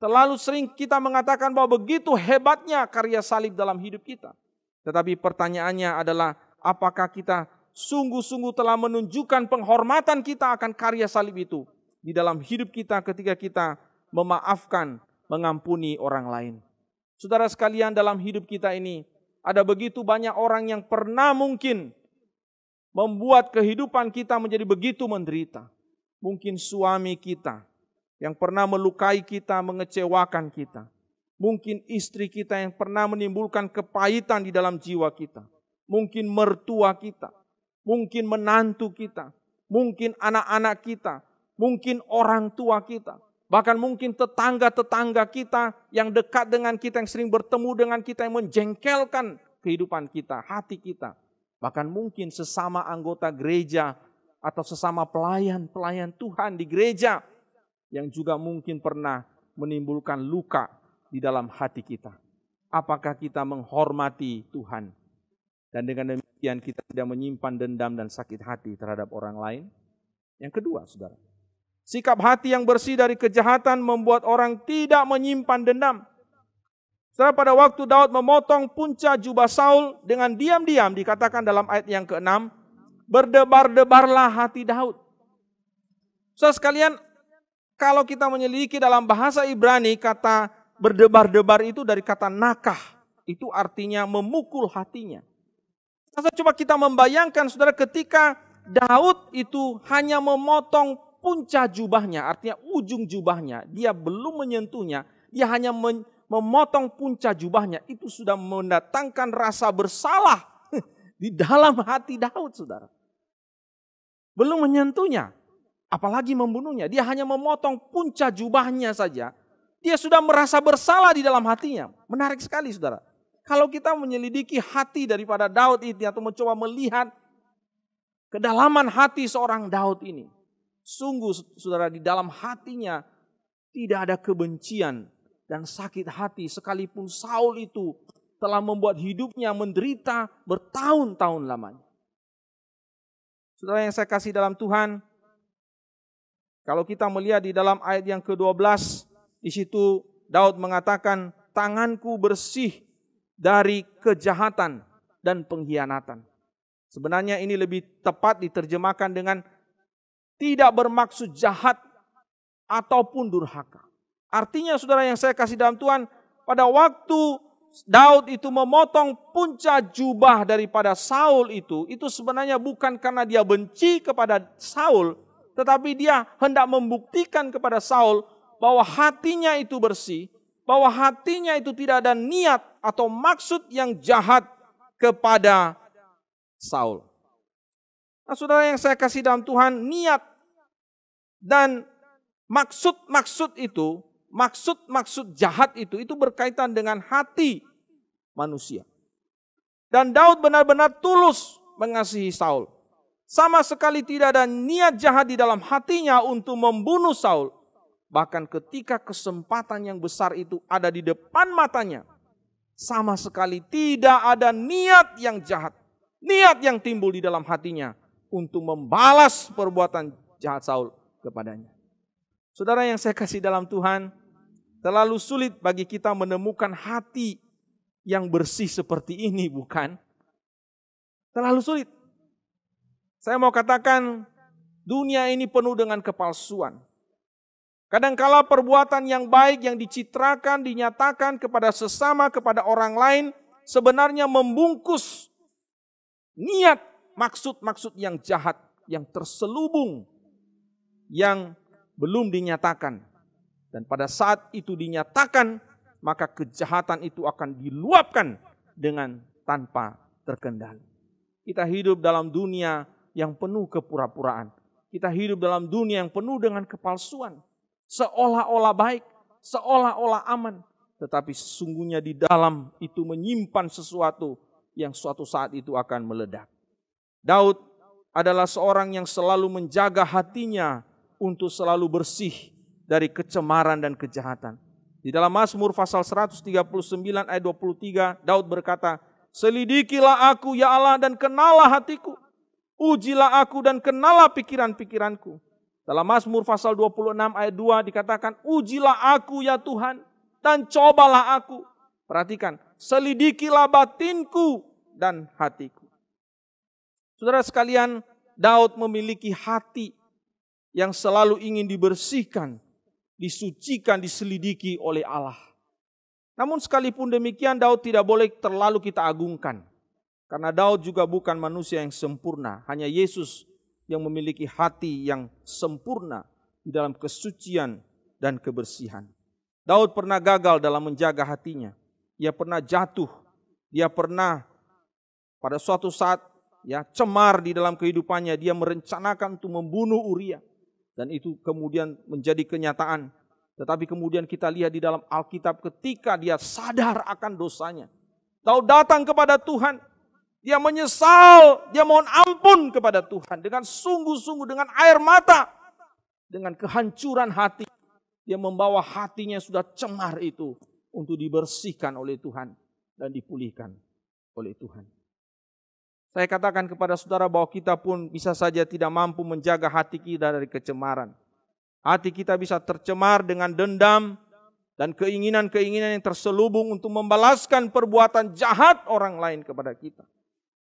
Terlalu sering kita mengatakan bahwa begitu hebatnya karya salib dalam hidup kita. Tetapi pertanyaannya adalah, apakah kita sungguh-sungguh telah menunjukkan penghormatan kita akan karya salib itu di dalam hidup kita ketika kita memaafkan, mengampuni orang lain. Saudara sekalian, dalam hidup kita ini ada begitu banyak orang yang pernah mungkin membuat kehidupan kita menjadi begitu menderita. Mungkin suami kita yang pernah melukai kita, mengecewakan kita. Mungkin istri kita yang pernah menimbulkan kepahitan di dalam jiwa kita. Mungkin mertua kita, mungkin menantu kita, mungkin anak-anak kita, mungkin orang tua kita. Bahkan mungkin tetangga-tetangga kita yang dekat dengan kita, yang sering bertemu dengan kita, yang menjengkelkan kehidupan kita, hati kita. Bahkan mungkin sesama anggota gereja atau sesama pelayan-pelayan Tuhan di gereja yang juga mungkin pernah menimbulkan luka di dalam hati kita. Apakah kita menghormati Tuhan? Dan dengan demikian kita tidak menyimpan dendam dan sakit hati terhadap orang lain. Yang kedua, saudara, sikap hati yang bersih dari kejahatan membuat orang tidak menyimpan dendam. Saudara, pada waktu Daud memotong punca jubah Saul dengan diam-diam, dikatakan dalam ayat yang ke-6, berdebar-debarlah hati Daud. Saudara sekalian, kalau kita menyelidiki dalam bahasa Ibrani, kata berdebar-debar itu dari kata nakah. Itu artinya memukul hatinya. Coba kita membayangkan, saudara, ketika Daud itu hanya memotong punca jubahnya, artinya ujung jubahnya, dia belum menyentuhnya, dia hanya memotong punca jubahnya, itu sudah mendatangkan rasa bersalah di dalam hati Daud, saudara. Belum menyentuhnya, apalagi membunuhnya, dia hanya memotong punca jubahnya saja, dia sudah merasa bersalah di dalam hatinya. Menarik sekali, saudara. Kalau kita menyelidiki hati daripada Daud ini atau mencoba melihat kedalaman hati seorang Daud ini, sungguh, saudara, di dalam hatinya tidak ada kebencian dan sakit hati, sekalipun Saul itu telah membuat hidupnya menderita bertahun-tahun lamanya. Saudara yang saya kasih dalam Tuhan, kalau kita melihat di dalam ayat yang ke-12, di situ Daud mengatakan, tanganku bersih dari kejahatan dan pengkhianatan. Sebenarnya ini lebih tepat diterjemahkan dengan tidak bermaksud jahat ataupun durhaka. Artinya, saudara yang saya kasih dalam Tuhan, pada waktu Daud itu memotong punca jubah daripada Saul itu sebenarnya bukan karena dia benci kepada Saul, tetapi dia hendak membuktikan kepada Saul bahwa hatinya itu bersih, bahwa hatinya itu tidak ada niat atau maksud yang jahat kepada Saul. Nah, saudara yang saya kasih dalam Tuhan, niat dan maksud-maksud itu, maksud-maksud jahat itu berkaitan dengan hati manusia. Dan Daud benar-benar tulus mengasihi Saul. Sama sekali tidak ada niat jahat di dalam hatinya untuk membunuh Saul. Bahkan ketika kesempatan yang besar itu ada di depan matanya, sama sekali tidak ada niat yang jahat, niat yang timbul di dalam hatinya untuk membalas perbuatan jahat Saul kepadanya. Saudara yang saya kasih dalam Tuhan, terlalu sulit bagi kita menemukan hati yang bersih seperti ini, bukan? Terlalu sulit. Saya mau katakan, dunia ini penuh dengan kepalsuan. Kadangkala perbuatan yang baik yang dicitrakan, dinyatakan kepada sesama, kepada orang lain, sebenarnya membungkus niat, maksud-maksud yang jahat, yang terselubung, yang belum dinyatakan. Dan pada saat itu dinyatakan, maka kejahatan itu akan diluapkan dengan tanpa terkendali. Kita hidup dalam dunia yang penuh kepura-puraan. Kita hidup dalam dunia yang penuh dengan kepalsuan. Seolah-olah baik, seolah-olah aman. Tetapi sesungguhnya di dalam itu menyimpan sesuatu yang suatu saat itu akan meledak. Daud adalah seorang yang selalu menjaga hatinya untuk selalu bersih dari kecemaran dan kejahatan. Di dalam Mazmur pasal 139 ayat 23, Daud berkata, Selidikilah aku ya Allah dan kenalah hatiku. Ujilah aku dan kenalah pikiran-pikiranku. Dalam Mazmur pasal 26 ayat 2 dikatakan, ujilah aku ya Tuhan dan cobalah aku. Perhatikan, selidikilah batinku dan hatiku. Saudara sekalian, Daud memiliki hati yang selalu ingin dibersihkan, disucikan, diselidiki oleh Allah. Namun sekalipun demikian, Daud tidak boleh terlalu kita agungkan. Karena Daud juga bukan manusia yang sempurna. Hanya Yesus yang memiliki hati yang sempurna di dalam kesucian dan kebersihan. Daud pernah gagal dalam menjaga hatinya. Dia pernah jatuh. Dia pernah pada suatu saat cemar di dalam kehidupannya. Dia merencanakan untuk membunuh Uria. Dan itu kemudian menjadi kenyataan. Tetapi kemudian kita lihat di dalam Alkitab ketika dia sadar akan dosanya. Daud datang kepada Tuhan. Dia menyesal, dia mohon ampun kepada Tuhan. Dengan sungguh-sungguh, dengan air mata. Dengan kehancuran hati. Dia membawa hatinya sudah cemar itu. Untuk dibersihkan oleh Tuhan. Dan dipulihkan oleh Tuhan. Saya katakan kepada saudara bahwa kita pun bisa saja tidak mampu menjaga hati kita dari kecemaran. Hati kita bisa tercemar dengan dendam dan keinginan-keinginan yang terselubung untuk membalaskan perbuatan jahat orang lain kepada kita.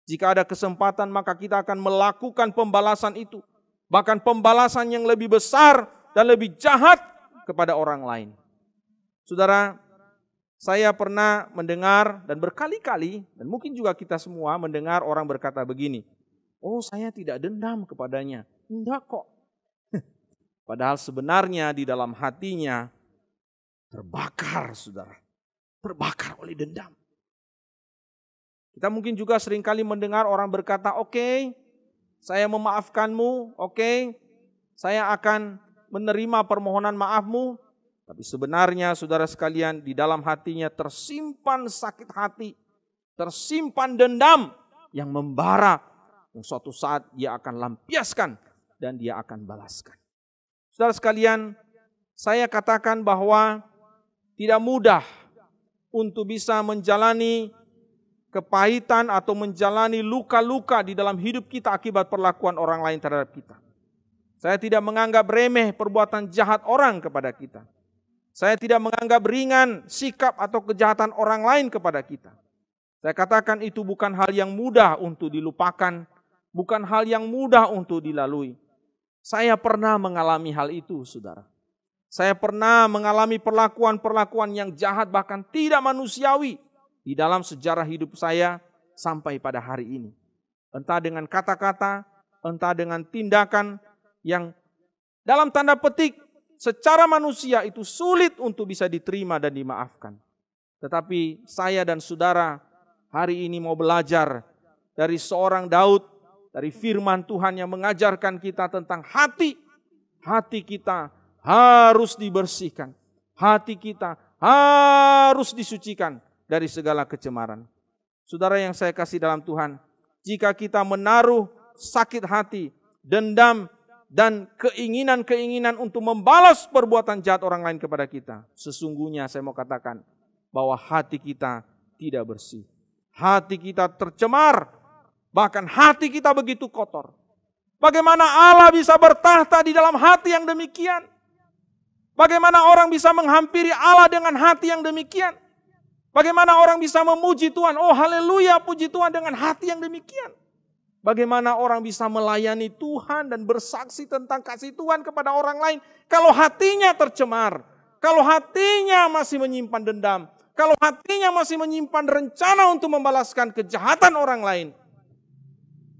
Jika ada kesempatan maka kita akan melakukan pembalasan itu. Bahkan pembalasan yang lebih besar dan lebih jahat kepada orang lain. Saudara, saya pernah mendengar dan berkali-kali, dan mungkin juga kita semua mendengar orang berkata begini, oh saya tidak dendam kepadanya. Enggak kok. Padahal sebenarnya di dalam hatinya terbakar, saudara. Terbakar oleh dendam. Kita mungkin juga seringkali mendengar orang berkata, oke, saya memaafkanmu, oke, saya akan menerima permohonan maafmu. Tapi sebenarnya saudara sekalian di dalam hatinya tersimpan sakit hati, tersimpan dendam yang membara, yang suatu saat dia akan lampiaskan dan dia akan balaskan. Saudara sekalian, saya katakan bahwa tidak mudah untuk bisa menjalani kepahitan atau menjalani luka-luka di dalam hidup kita akibat perlakuan orang lain terhadap kita. Saya tidak menganggap remeh perbuatan jahat orang kepada kita. Saya tidak menganggap ringan sikap atau kejahatan orang lain kepada kita. Saya katakan itu bukan hal yang mudah untuk dilupakan, bukan hal yang mudah untuk dilalui. Saya pernah mengalami hal itu, saudara. Saya pernah mengalami perlakuan-perlakuan yang jahat bahkan tidak manusiawi di dalam sejarah hidup saya sampai pada hari ini. Entah dengan kata-kata, entah dengan tindakan yang dalam tanda petik secara manusia itu sulit untuk bisa diterima dan dimaafkan. Tetapi saya dan saudara hari ini mau belajar dari seorang Daud, dari firman Tuhan yang mengajarkan kita tentang hati. Hati kita harus dibersihkan. Hati kita harus disucikan dari segala kecemaran. Saudara yang saya kasih dalam Tuhan, jika kita menaruh sakit hati, dendam, dan keinginan-keinginan untuk membalas perbuatan jahat orang lain kepada kita, sesungguhnya saya mau katakan bahwa hati kita tidak bersih. Hati kita tercemar, bahkan hati kita begitu kotor. Bagaimana Allah bisa bertahta di dalam hati yang demikian? Bagaimana orang bisa menghampiri Allah dengan hati yang demikian? Bagaimana orang bisa memuji Tuhan? Oh haleluya, puji Tuhan dengan hati yang demikian. Bagaimana orang bisa melayani Tuhan dan bersaksi tentang kasih Tuhan kepada orang lain kalau hatinya tercemar, kalau hatinya masih menyimpan dendam, kalau hatinya masih menyimpan rencana untuk membalaskan kejahatan orang lain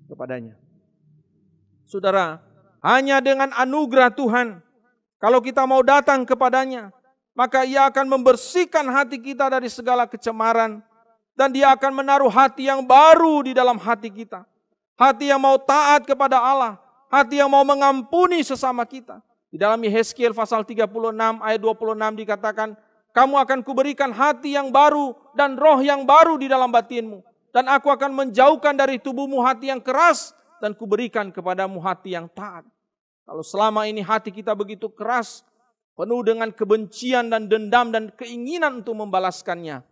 kepadanya. Saudara, hanya dengan anugerah Tuhan, kalau kita mau datang kepadanya, maka Ia akan membersihkan hati kita dari segala kecemaran. Dan Dia akan menaruh hati yang baru di dalam hati kita. Hati yang mau taat kepada Allah. Hati yang mau mengampuni sesama kita. Di dalam Yehezkiel pasal 36 ayat 26 dikatakan, kamu akan kuberikan hati yang baru dan roh yang baru di dalam batinmu. Dan aku akan menjauhkan dari tubuhmu hati yang keras dan kuberikan kepadamu hati yang taat. Kalau selama ini hati kita begitu keras, penuh dengan kebencian dan dendam dan keinginan untuk membalaskannya.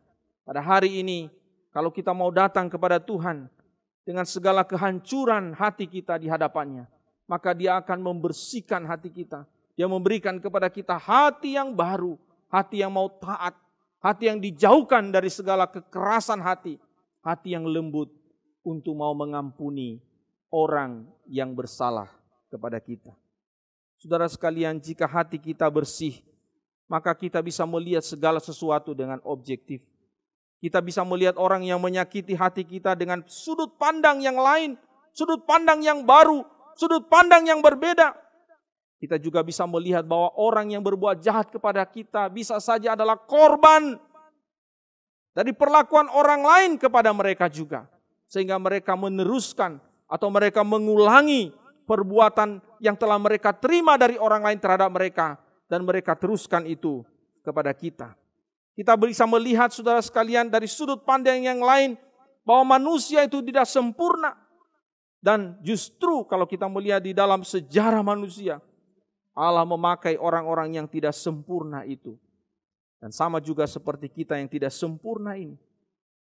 Pada hari ini, Kalau kita mau datang kepada Tuhan dengan segala kehancuran hati kita di hadapannya, maka Dia akan membersihkan hati kita. Dia memberikan kepada kita hati yang baru, hati yang mau taat, hati yang dijauhkan dari segala kekerasan hati yang lembut untuk mau mengampuni orang yang bersalah kepada kita. Saudara sekalian, jika hati kita bersih, maka kita bisa melihat segala sesuatu dengan objektif. Kita bisa melihat orang yang menyakiti hati kita dengan sudut pandang yang lain, sudut pandang yang baru, sudut pandang yang berbeda. Kita juga bisa melihat bahwa orang yang berbuat jahat kepada kita bisa saja adalah korban dari perlakuan orang lain kepada mereka juga. Sehingga mereka meneruskan atau mereka mengulangi perbuatan yang telah mereka terima dari orang lain terhadap mereka. Dan mereka teruskan itu kepada kita. Kita bisa melihat saudara sekalian dari sudut pandang yang lain bahwa manusia itu tidak sempurna. Dan justru kalau kita melihat di dalam sejarah manusia, Allah memakai orang-orang yang tidak sempurna itu. Dan sama juga seperti kita yang tidak sempurna ini,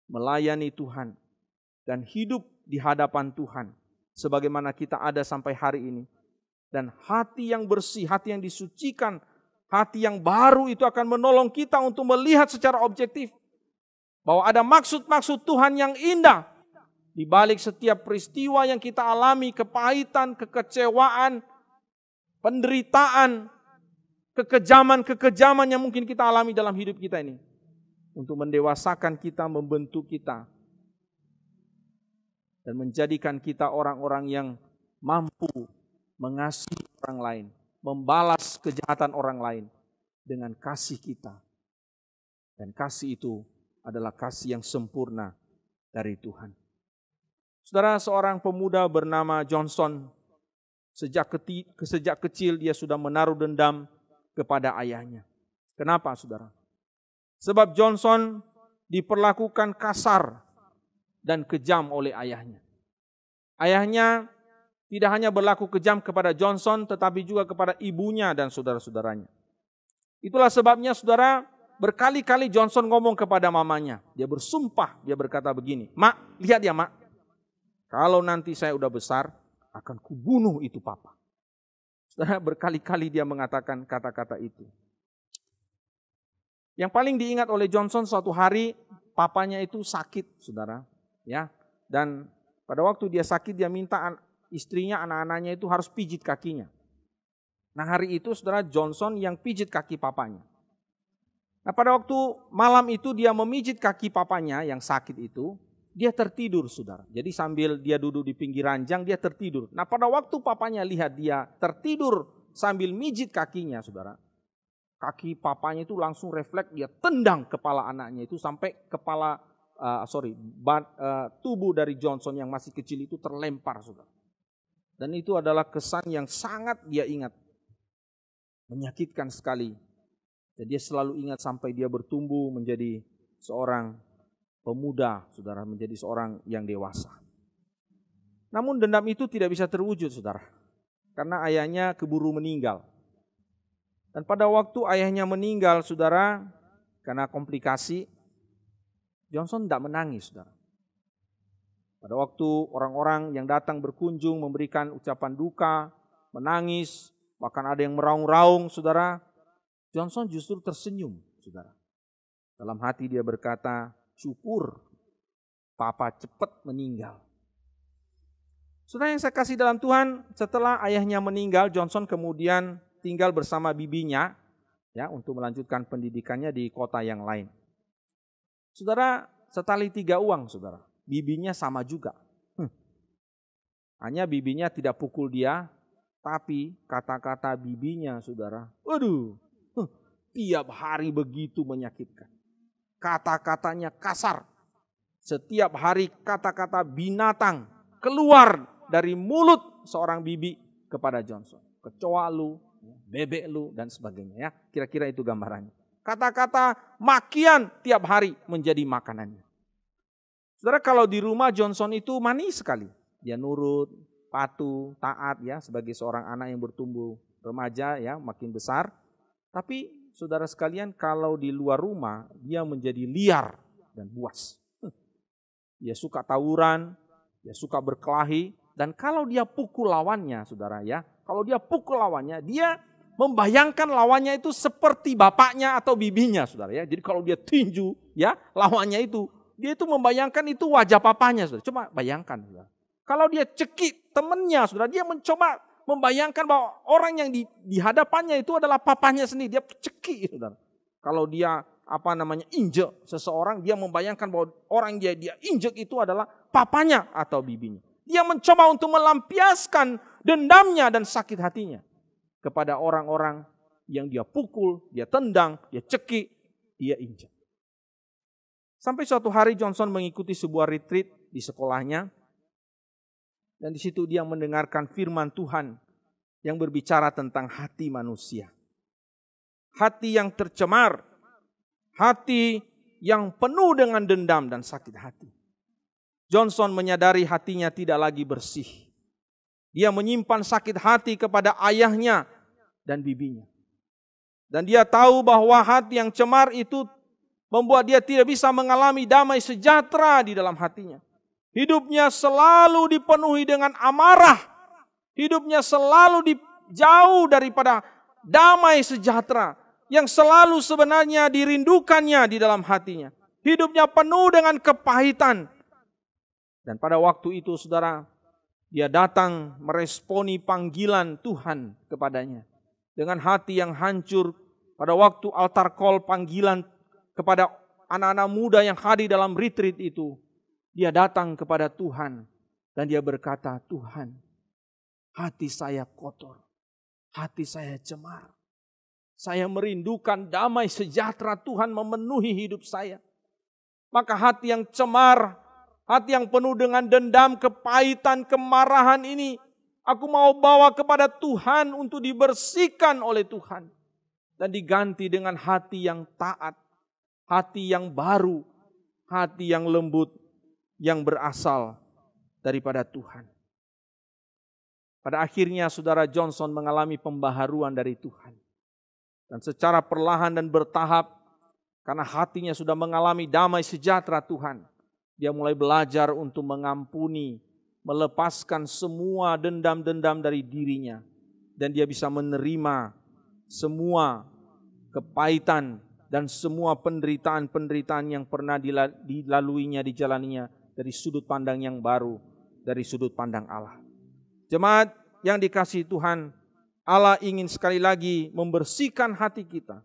melayani Tuhan dan hidup di hadapan Tuhan sebagaimana kita ada sampai hari ini. Dan hati yang bersih, hati yang disucikan, hati yang baru itu akan menolong kita untuk melihat secara objektif bahwa ada maksud-maksud Tuhan yang indah di balik setiap peristiwa yang kita alami, kepahitan, kekecewaan, penderitaan, kekejaman-kekejaman yang mungkin kita alami dalam hidup kita ini. Untuk mendewasakan kita, membentuk kita, dan menjadikan kita orang-orang yang mampu mengasihi orang lain, membalas kejahatan orang lain dengan kasih kita. Dan kasih itu adalah kasih yang sempurna dari Tuhan. Saudara, seorang pemuda bernama Johnson, sejak kecil dia sudah menaruh dendam kepada ayahnya. Kenapa, saudara? Sebab Johnson diperlakukan kasar dan kejam oleh ayahnya. Ayahnya tidak hanya berlaku kejam kepada Johnson, tetapi juga kepada ibunya dan saudara-saudaranya. Itulah sebabnya saudara, berkali-kali Johnson ngomong kepada mamanya. Dia bersumpah, dia berkata begini, "Mak, lihat ya mak, kalau nanti saya udah besar, akan kubunuh itu papa." Saudara, berkali-kali dia mengatakan kata-kata itu. Yang paling diingat oleh Johnson, suatu hari papanya itu sakit, saudara. Ya, dan pada waktu dia sakit, dia minta istrinya, anak-anaknya itu harus pijit kakinya. Nah hari itu saudara, Johnson yang pijit kaki papanya. Nah pada waktu malam itu dia memijit kaki papanya yang sakit itu, dia tertidur saudara. Jadi sambil dia duduk di pinggir ranjang, dia tertidur. Nah pada waktu papanya lihat dia tertidur sambil mijit kakinya saudara, kaki papanya itu langsung refleks, dia tendang kepala anaknya itu sampai tubuh dari Johnson yang masih kecil itu terlempar saudara. Dan itu adalah kesan yang sangat dia ingat. Menyakitkan sekali. Dan dia selalu ingat sampai dia bertumbuh menjadi seorang pemuda, saudara, menjadi seorang yang dewasa. Namun dendam itu tidak bisa terwujud, saudara. Karena ayahnya keburu meninggal. Dan pada waktu ayahnya meninggal, saudara, karena komplikasi, Johnson tidak menangis, saudara. Pada waktu orang-orang yang datang berkunjung memberikan ucapan duka, menangis, bahkan ada yang meraung-raung, saudara, Johnson justru tersenyum, saudara. Dalam hati dia berkata, syukur papa cepat meninggal. Saudara yang saya kasih dalam Tuhan, setelah ayahnya meninggal, Johnson kemudian tinggal bersama bibinya ya untuk melanjutkan pendidikannya di kota yang lain. Saudara, setali 3 uang, saudara. Bibinya sama juga. Hanya bibinya tidak pukul dia, tapi kata-kata bibinya, saudara, waduh, tiap hari begitu menyakitkan. Kata-katanya kasar. Setiap hari kata-kata binatang keluar dari mulut seorang bibi kepada Johnson. Kecoa lu, bebek lu, dan sebagainya. Ya, kira-kira itu gambarannya. Kata-kata makian tiap hari menjadi makanannya. Saudara, kalau di rumah Johnson itu manis sekali. Dia nurut, patuh, taat ya sebagai seorang anak yang bertumbuh remaja ya, makin besar. Tapi saudara sekalian, kalau di luar rumah dia menjadi liar dan buas. dia suka tawuran, dia suka berkelahi. Dan kalau dia pukul lawannya, saudara ya, kalau dia pukul lawannya, dia membayangkan lawannya itu seperti bapaknya atau bibinya, saudara ya. Jadi kalau dia tinju, ya lawannya itu, dia itu membayangkan itu wajah papanya, saudara. Coba bayangkan, saudara. Kalau dia cekik temannya, saudara, dia mencoba membayangkan bahwa orang yang di hadapannya itu adalah papanya sendiri. Dia cekik, saudara. Kalau dia injek seseorang, dia membayangkan bahwa orang dia injek itu adalah papanya atau bibinya. Dia mencoba untuk melampiaskan dendamnya dan sakit hatinya kepada orang-orang yang dia pukul, dia tendang, dia cekik, dia injek. Sampai suatu hari Johnson mengikuti sebuah retreat di sekolahnya. Dan di situ dia mendengarkan firman Tuhan yang berbicara tentang hati manusia. Hati yang tercemar, hati yang penuh dengan dendam dan sakit hati. Johnson menyadari hatinya tidak lagi bersih. Dia menyimpan sakit hati kepada ayahnya dan bibinya. Dan dia tahu bahwa hati yang cemar itu membuat dia tidak bisa mengalami damai sejahtera di dalam hatinya. Hidupnya selalu dipenuhi dengan amarah. Hidupnya selalu jauh daripada damai sejahtera yang selalu sebenarnya dirindukannya di dalam hatinya. Hidupnya penuh dengan kepahitan. Dan pada waktu itu, saudara, dia datang meresponi panggilan Tuhan kepadanya. Dengan hati yang hancur, pada waktu altar call panggilan kepada anak-anak muda yang hadir dalam retreat itu, dia datang kepada Tuhan dan dia berkata, Tuhan, hati saya kotor, hati saya cemar. Saya merindukan damai sejahtera Tuhan memenuhi hidup saya. Maka hati yang cemar, hati yang penuh dengan dendam, kepahitan, kemarahan ini, aku mau bawa kepada Tuhan untuk dibersihkan oleh Tuhan. Dan diganti dengan hati yang taat, hati yang baru, hati yang lembut, yang berasal daripada Tuhan. Pada akhirnya saudara Johnson mengalami pembaharuan dari Tuhan. Dan secara perlahan dan bertahap, karena hatinya sudah mengalami damai sejahtera Tuhan, dia mulai belajar untuk mengampuni, melepaskan semua dendam-dendam dari dirinya. Dan dia bisa menerima semua kepahitan dan semua penderitaan-penderitaan yang pernah dilaluinya, dijalaninya dari sudut pandang yang baru, dari sudut pandang Allah. Jemaat yang dikasihi Tuhan, Allah ingin sekali lagi membersihkan hati kita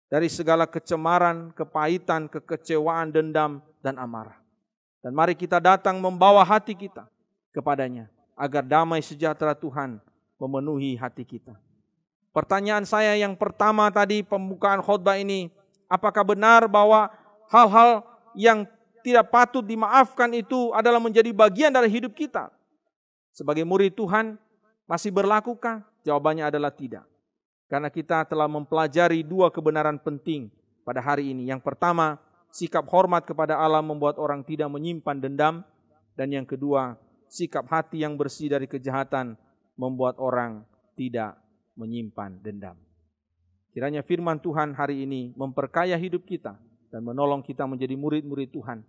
dari segala kecemaran, kepahitan, kekecewaan, dendam, dan amarah. Dan mari kita datang membawa hati kita kepadanya, agar damai sejahtera Tuhan memenuhi hati kita. Pertanyaan saya yang pertama tadi, pembukaan khotbah ini, apakah benar bahwa hal-hal yang tidak patut dimaafkan itu adalah menjadi bagian dari hidup kita? Sebagai murid Tuhan, masih berlakukah? Jawabannya adalah tidak. Karena kita telah mempelajari dua kebenaran penting pada hari ini. Yang pertama, sikap hormat kepada Allah membuat orang tidak menyimpan dendam. Dan yang kedua, sikap hati yang bersih dari kejahatan membuat orang tidak menyimpan dendam. Kiranya firman Tuhan hari ini memperkaya hidup kita dan menolong kita menjadi murid-murid Tuhan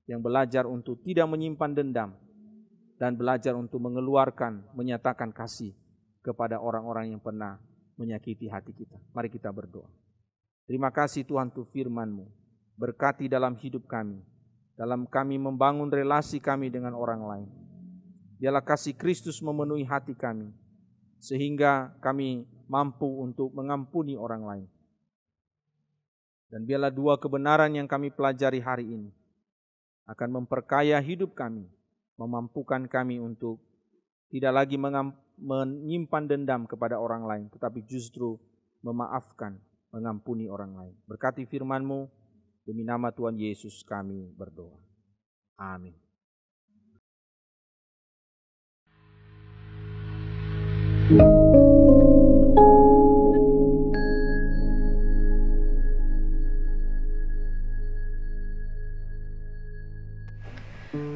yang belajar untuk tidak menyimpan dendam dan belajar untuk mengeluarkan, menyatakan kasih kepada orang-orang yang pernah menyakiti hati kita. Mari kita berdoa. Terima kasih Tuhan untuk firman-Mu. Berkati dalam hidup kami, dalam kami membangun relasi kami dengan orang lain. Biarlah kasih Kristus memenuhi hati kami, sehingga kami mampu untuk mengampuni orang lain. Dan biarlah dua kebenaran yang kami pelajari hari ini akan memperkaya hidup kami, memampukan kami untuk tidak lagi menyimpan dendam kepada orang lain, tetapi justru memaafkan, mengampuni orang lain. Berkati firman-Mu, demi nama Tuhan Yesus kami berdoa. Amin.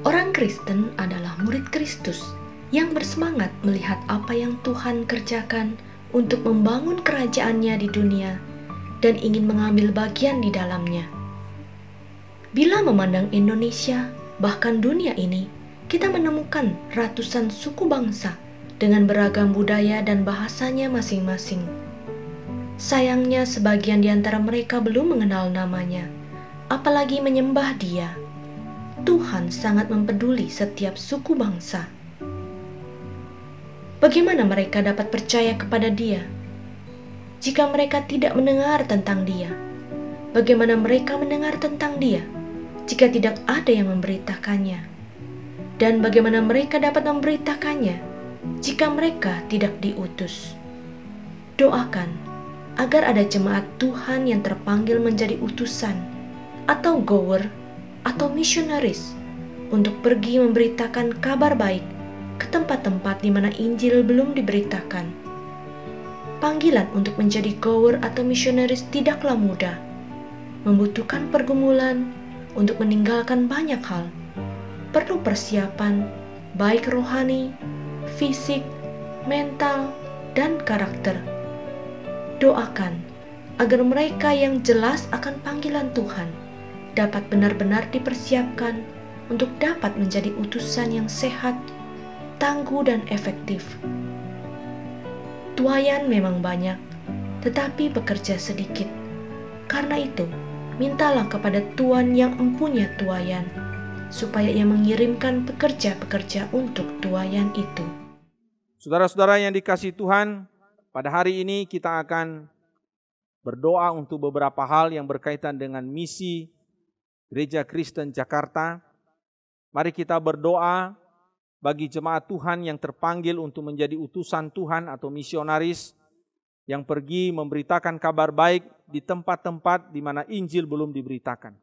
Orang Kristen adalah murid Kristus yang bersemangat melihat apa yang Tuhan kerjakan untuk membangun kerajaan-Nya di dunia dan ingin mengambil bagian di dalamnya. Bila memandang Indonesia, bahkan dunia ini, kita menemukan ratusan suku bangsa dengan beragam budaya dan bahasanya masing-masing. Sayangnya, sebagian di antara mereka belum mengenal namanya, apalagi menyembah Dia. Tuhan sangat mempeduli setiap suku bangsa. Bagaimana mereka dapat percaya kepada Dia jika mereka tidak mendengar tentang Dia? Bagaimana mereka mendengar tentang Dia jika tidak ada yang memberitakannya? Dan bagaimana mereka dapat memberitakannya jika mereka tidak diutus? Doakan agar ada jemaat Tuhan yang terpanggil menjadi utusan atau goer atau misionaris untuk pergi memberitakan kabar baik ke tempat-tempat di mana Injil belum diberitakan. Panggilan untuk menjadi goer atau misionaris tidaklah mudah, membutuhkan pergumulan untuk meninggalkan banyak hal. Perlu persiapan, baik rohani, fisik, mental, dan karakter. Doakan agar mereka yang jelas akan panggilan Tuhan dapat benar-benar dipersiapkan untuk dapat menjadi utusan yang sehat, tangguh, dan efektif. Tuayan memang banyak, tetapi bekerja sedikit. Karena itu, mintalah kepada Tuhan yang empunya tuayan, supaya Ia mengirimkan pekerja-pekerja untuk tuayan itu. Saudara-saudara yang dikasihi Tuhan, pada hari ini kita akan berdoa untuk beberapa hal yang berkaitan dengan misi Gereja Kristen Jakarta. Mari kita berdoa bagi jemaat Tuhan yang terpanggil untuk menjadi utusan Tuhan atau misionaris yang pergi memberitakan kabar baik di tempat-tempat di mana Injil belum diberitakan.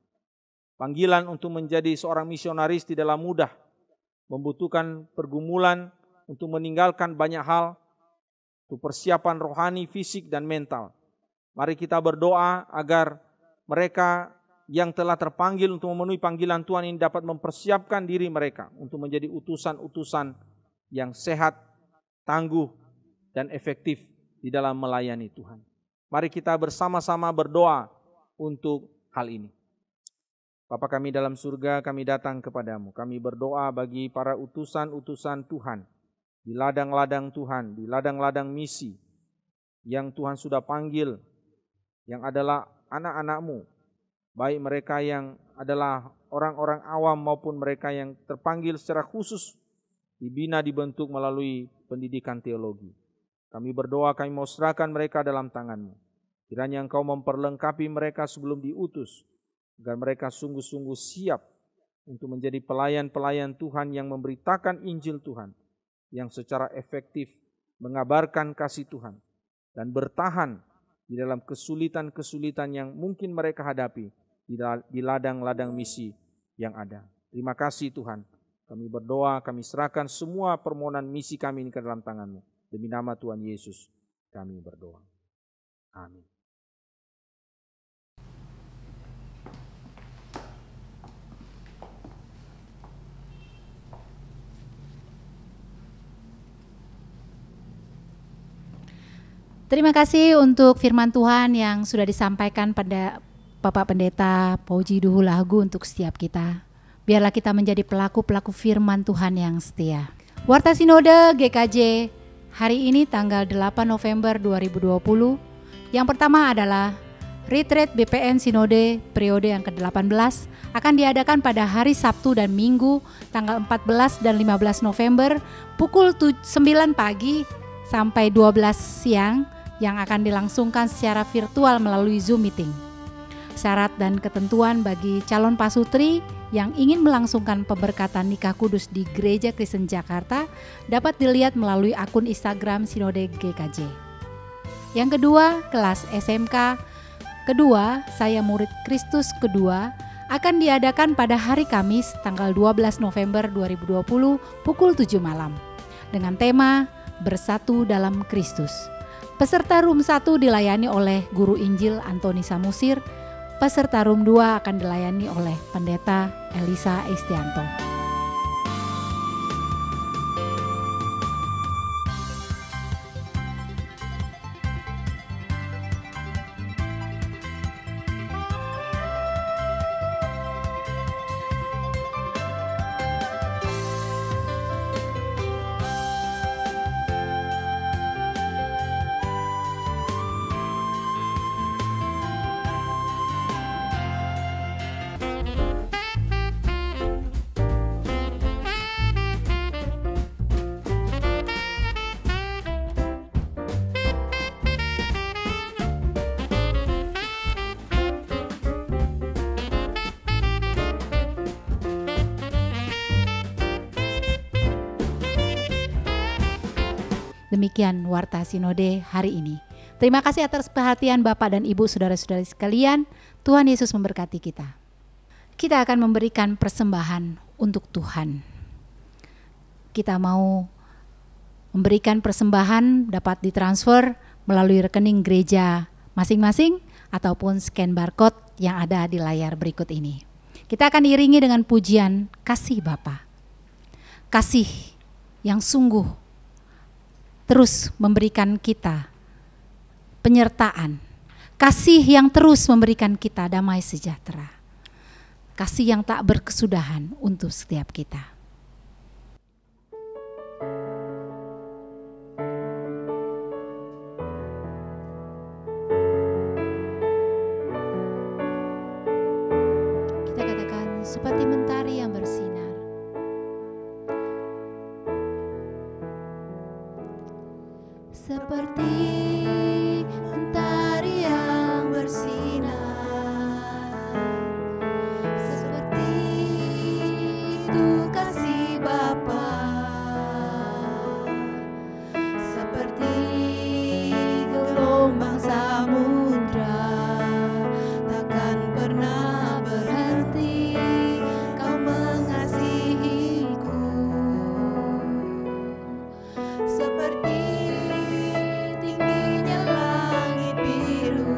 Panggilan untuk menjadi seorang misionaris tidaklah mudah, membutuhkan pergumulan untuk meninggalkan banyak hal, untuk persiapan rohani, fisik, dan mental. Mari kita berdoa agar mereka yang telah terpanggil untuk memenuhi panggilan Tuhan ini dapat mempersiapkan diri mereka untuk menjadi utusan-utusan yang sehat, tangguh, dan efektif di dalam melayani Tuhan. Mari kita bersama-sama berdoa untuk hal ini. Bapa kami dalam surga, kami datang kepadamu. Kami berdoa bagi para utusan-utusan Tuhan di ladang-ladang Tuhan, di ladang-ladang misi yang Tuhan sudah panggil, yang adalah anak-anak-Mu, baik mereka yang adalah orang-orang awam maupun mereka yang terpanggil secara khusus, dibina, dibentuk melalui pendidikan teologi. Kami berdoa, kami mau serahkan mereka dalam tangan-Mu. Kiranya Engkau memperlengkapi mereka sebelum diutus, agar mereka sungguh-sungguh siap untuk menjadi pelayan-pelayan Tuhan yang memberitakan Injil Tuhan, yang secara efektif mengabarkan kasih Tuhan dan bertahan di dalam kesulitan-kesulitan yang mungkin mereka hadapi di ladang-ladang misi yang ada. Terima kasih Tuhan. Kami berdoa, kami serahkan semua permohonan misi kami ini ke dalam tangan-Mu. Demi nama Tuhan Yesus kami berdoa. Amin. Terima kasih untuk firman Tuhan yang sudah disampaikan pada Bapak Pendeta Pauji Duhu Lagu untuk setiap kita. Biarlah kita menjadi pelaku-pelaku firman Tuhan yang setia. Warta Sinode GKJ hari ini tanggal 8 November 2020. Yang pertama adalah Retreat BPN Sinode periode yang ke-18 akan diadakan pada hari Sabtu dan Minggu tanggal 14 dan 15 November pukul 9 pagi sampai 12 siang yang akan dilangsungkan secara virtual melalui Zoom meeting. Syarat dan ketentuan bagi calon pasutri yang ingin melangsungkan pemberkatan nikah kudus di Gereja Kristen Jakarta dapat dilihat melalui akun Instagram Sinode GKJ. Yang kedua, kelas SMK kedua, saya murid Kristus kedua, akan diadakan pada hari Kamis tanggal 12 November 2020 pukul 7 malam dengan tema Bersatu dalam Kristus. Peserta room 1 dilayani oleh Guru Injil Antoni Samusir. Peserta room 2 akan dilayani oleh Pendeta Elisa Estianto. Demikian Warta Sinode hari ini. Terima kasih atas perhatian Bapak dan Ibu, saudara-saudari sekalian. Tuhan Yesus memberkati kita. Kita akan memberikan persembahan untuk Tuhan. Kita mau memberikan persembahan dapat ditransfer melalui rekening gereja masing-masing ataupun scan barcode yang ada di layar berikut ini. Kita akan iringi dengan pujian kasih Bapa. Kasih yang sungguh terus memberikan kita penyertaan. Kasih yang terus memberikan kita damai sejahtera. Kasih yang tak berkesudahan untuk setiap kita. Kita katakan seperti mentari yang bersinar. Seperti mentari yang bersinar, seperti itu kasih Bapa, seperti gelombang samudra, takkan pernah berhenti Kau mengasihiku. Seperti tingginya langit biru,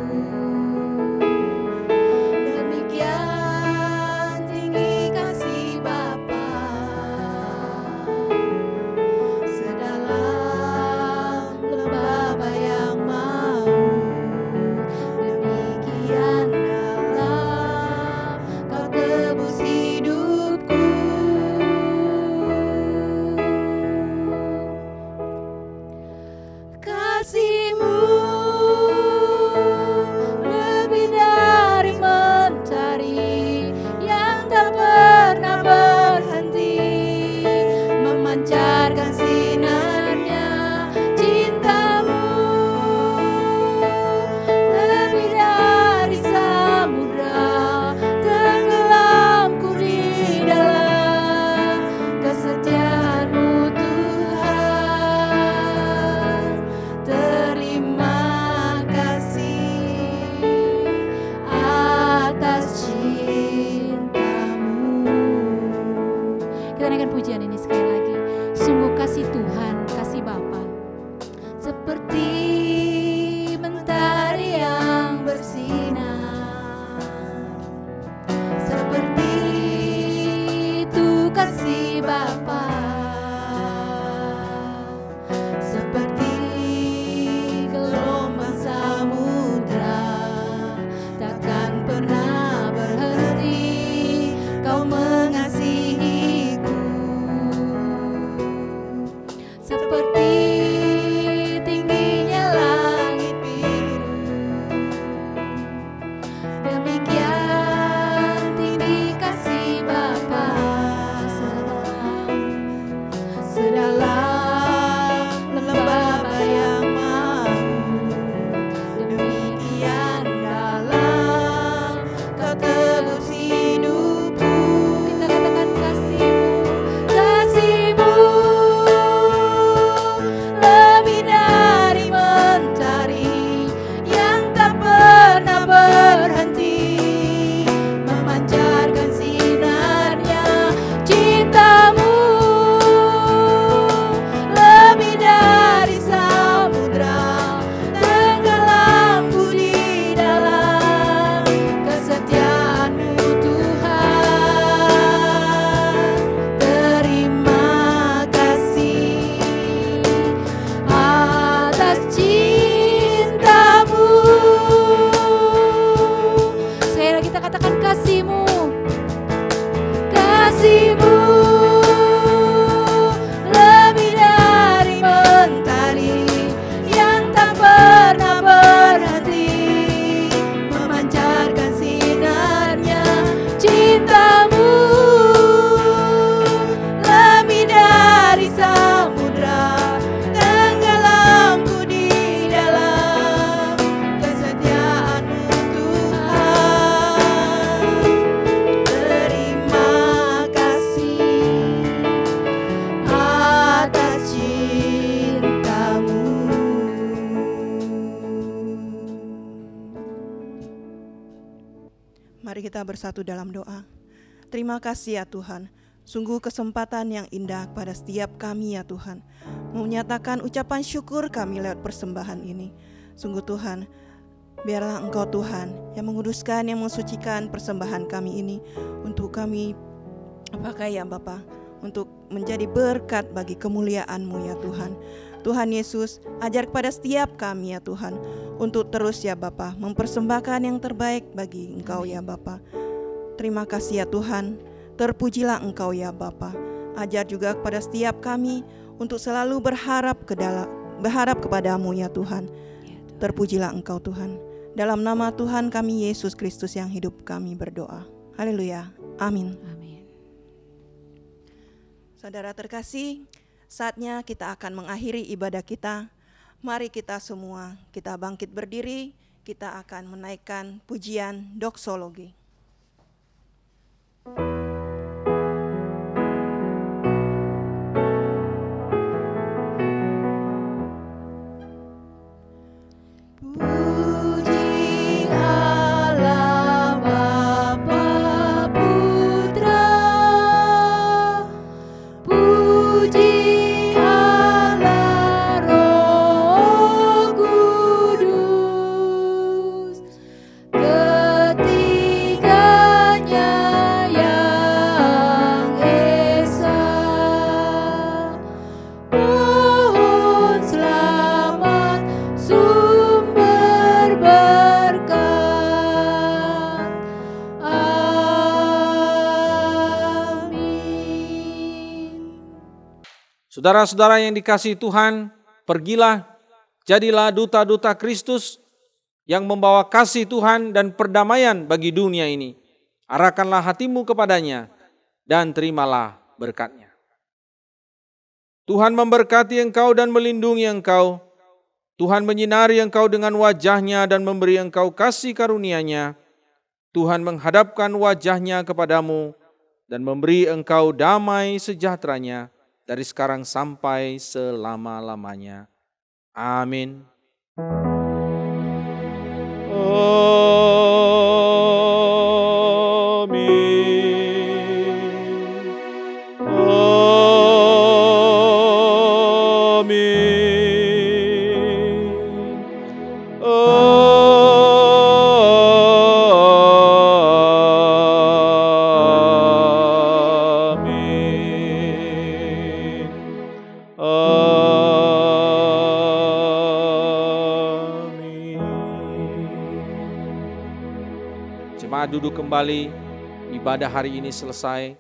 Mari kita bersatu dalam doa. Terima kasih ya Tuhan, sungguh kesempatan yang indah pada setiap kami ya Tuhan, menyatakan ucapan syukur kami lewat persembahan ini. Sungguh Tuhan, biarlah Engkau Tuhan yang menguduskan, yang mensucikan persembahan kami ini, untuk kami pakai ya Bapa, untuk menjadi berkat bagi kemuliaan-Mu ya Tuhan. Tuhan Yesus, ajar kepada setiap kami ya Tuhan, untuk terus ya Bapa mempersembahkan yang terbaik bagi Engkau ya Bapa. Terima kasih ya Tuhan, terpujilah Engkau ya Bapa. Ajar juga kepada setiap kami untuk selalu berharap kepadamu ya Tuhan. Terpujilah Engkau Tuhan. Dalam nama Tuhan kami Yesus Kristus yang hidup kami berdoa. Haleluya. Amin. Amin. Saudara terkasih, saatnya kita akan mengakhiri ibadah kita. Mari kita semua, kita bangkit berdiri, kita akan menaikkan pujian doksologi. Puji Allah Bapa Putra, puji Allah Roh Kudus, ketiganya yang esa. Pohon selamat sumber berkat. Amin. Saudara-saudara yang dikasihi Tuhan, pergilah, jadilah duta-duta Kristus yang membawa kasih Tuhan dan perdamaian bagi dunia ini. Arahkanlah hatimu kepadanya dan terimalah berkat-Nya. Tuhan memberkati engkau dan melindungi engkau. Tuhan menyinari engkau dengan wajah-Nya dan memberi engkau kasih karunia-Nya. Tuhan menghadapkan wajah-Nya kepadamu dan memberi engkau damai sejahtera-Nya dari sekarang sampai selama-lamanya. Amin. Jemaat duduk kembali, ibadah hari ini selesai.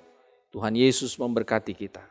Tuhan Yesus memberkati kita.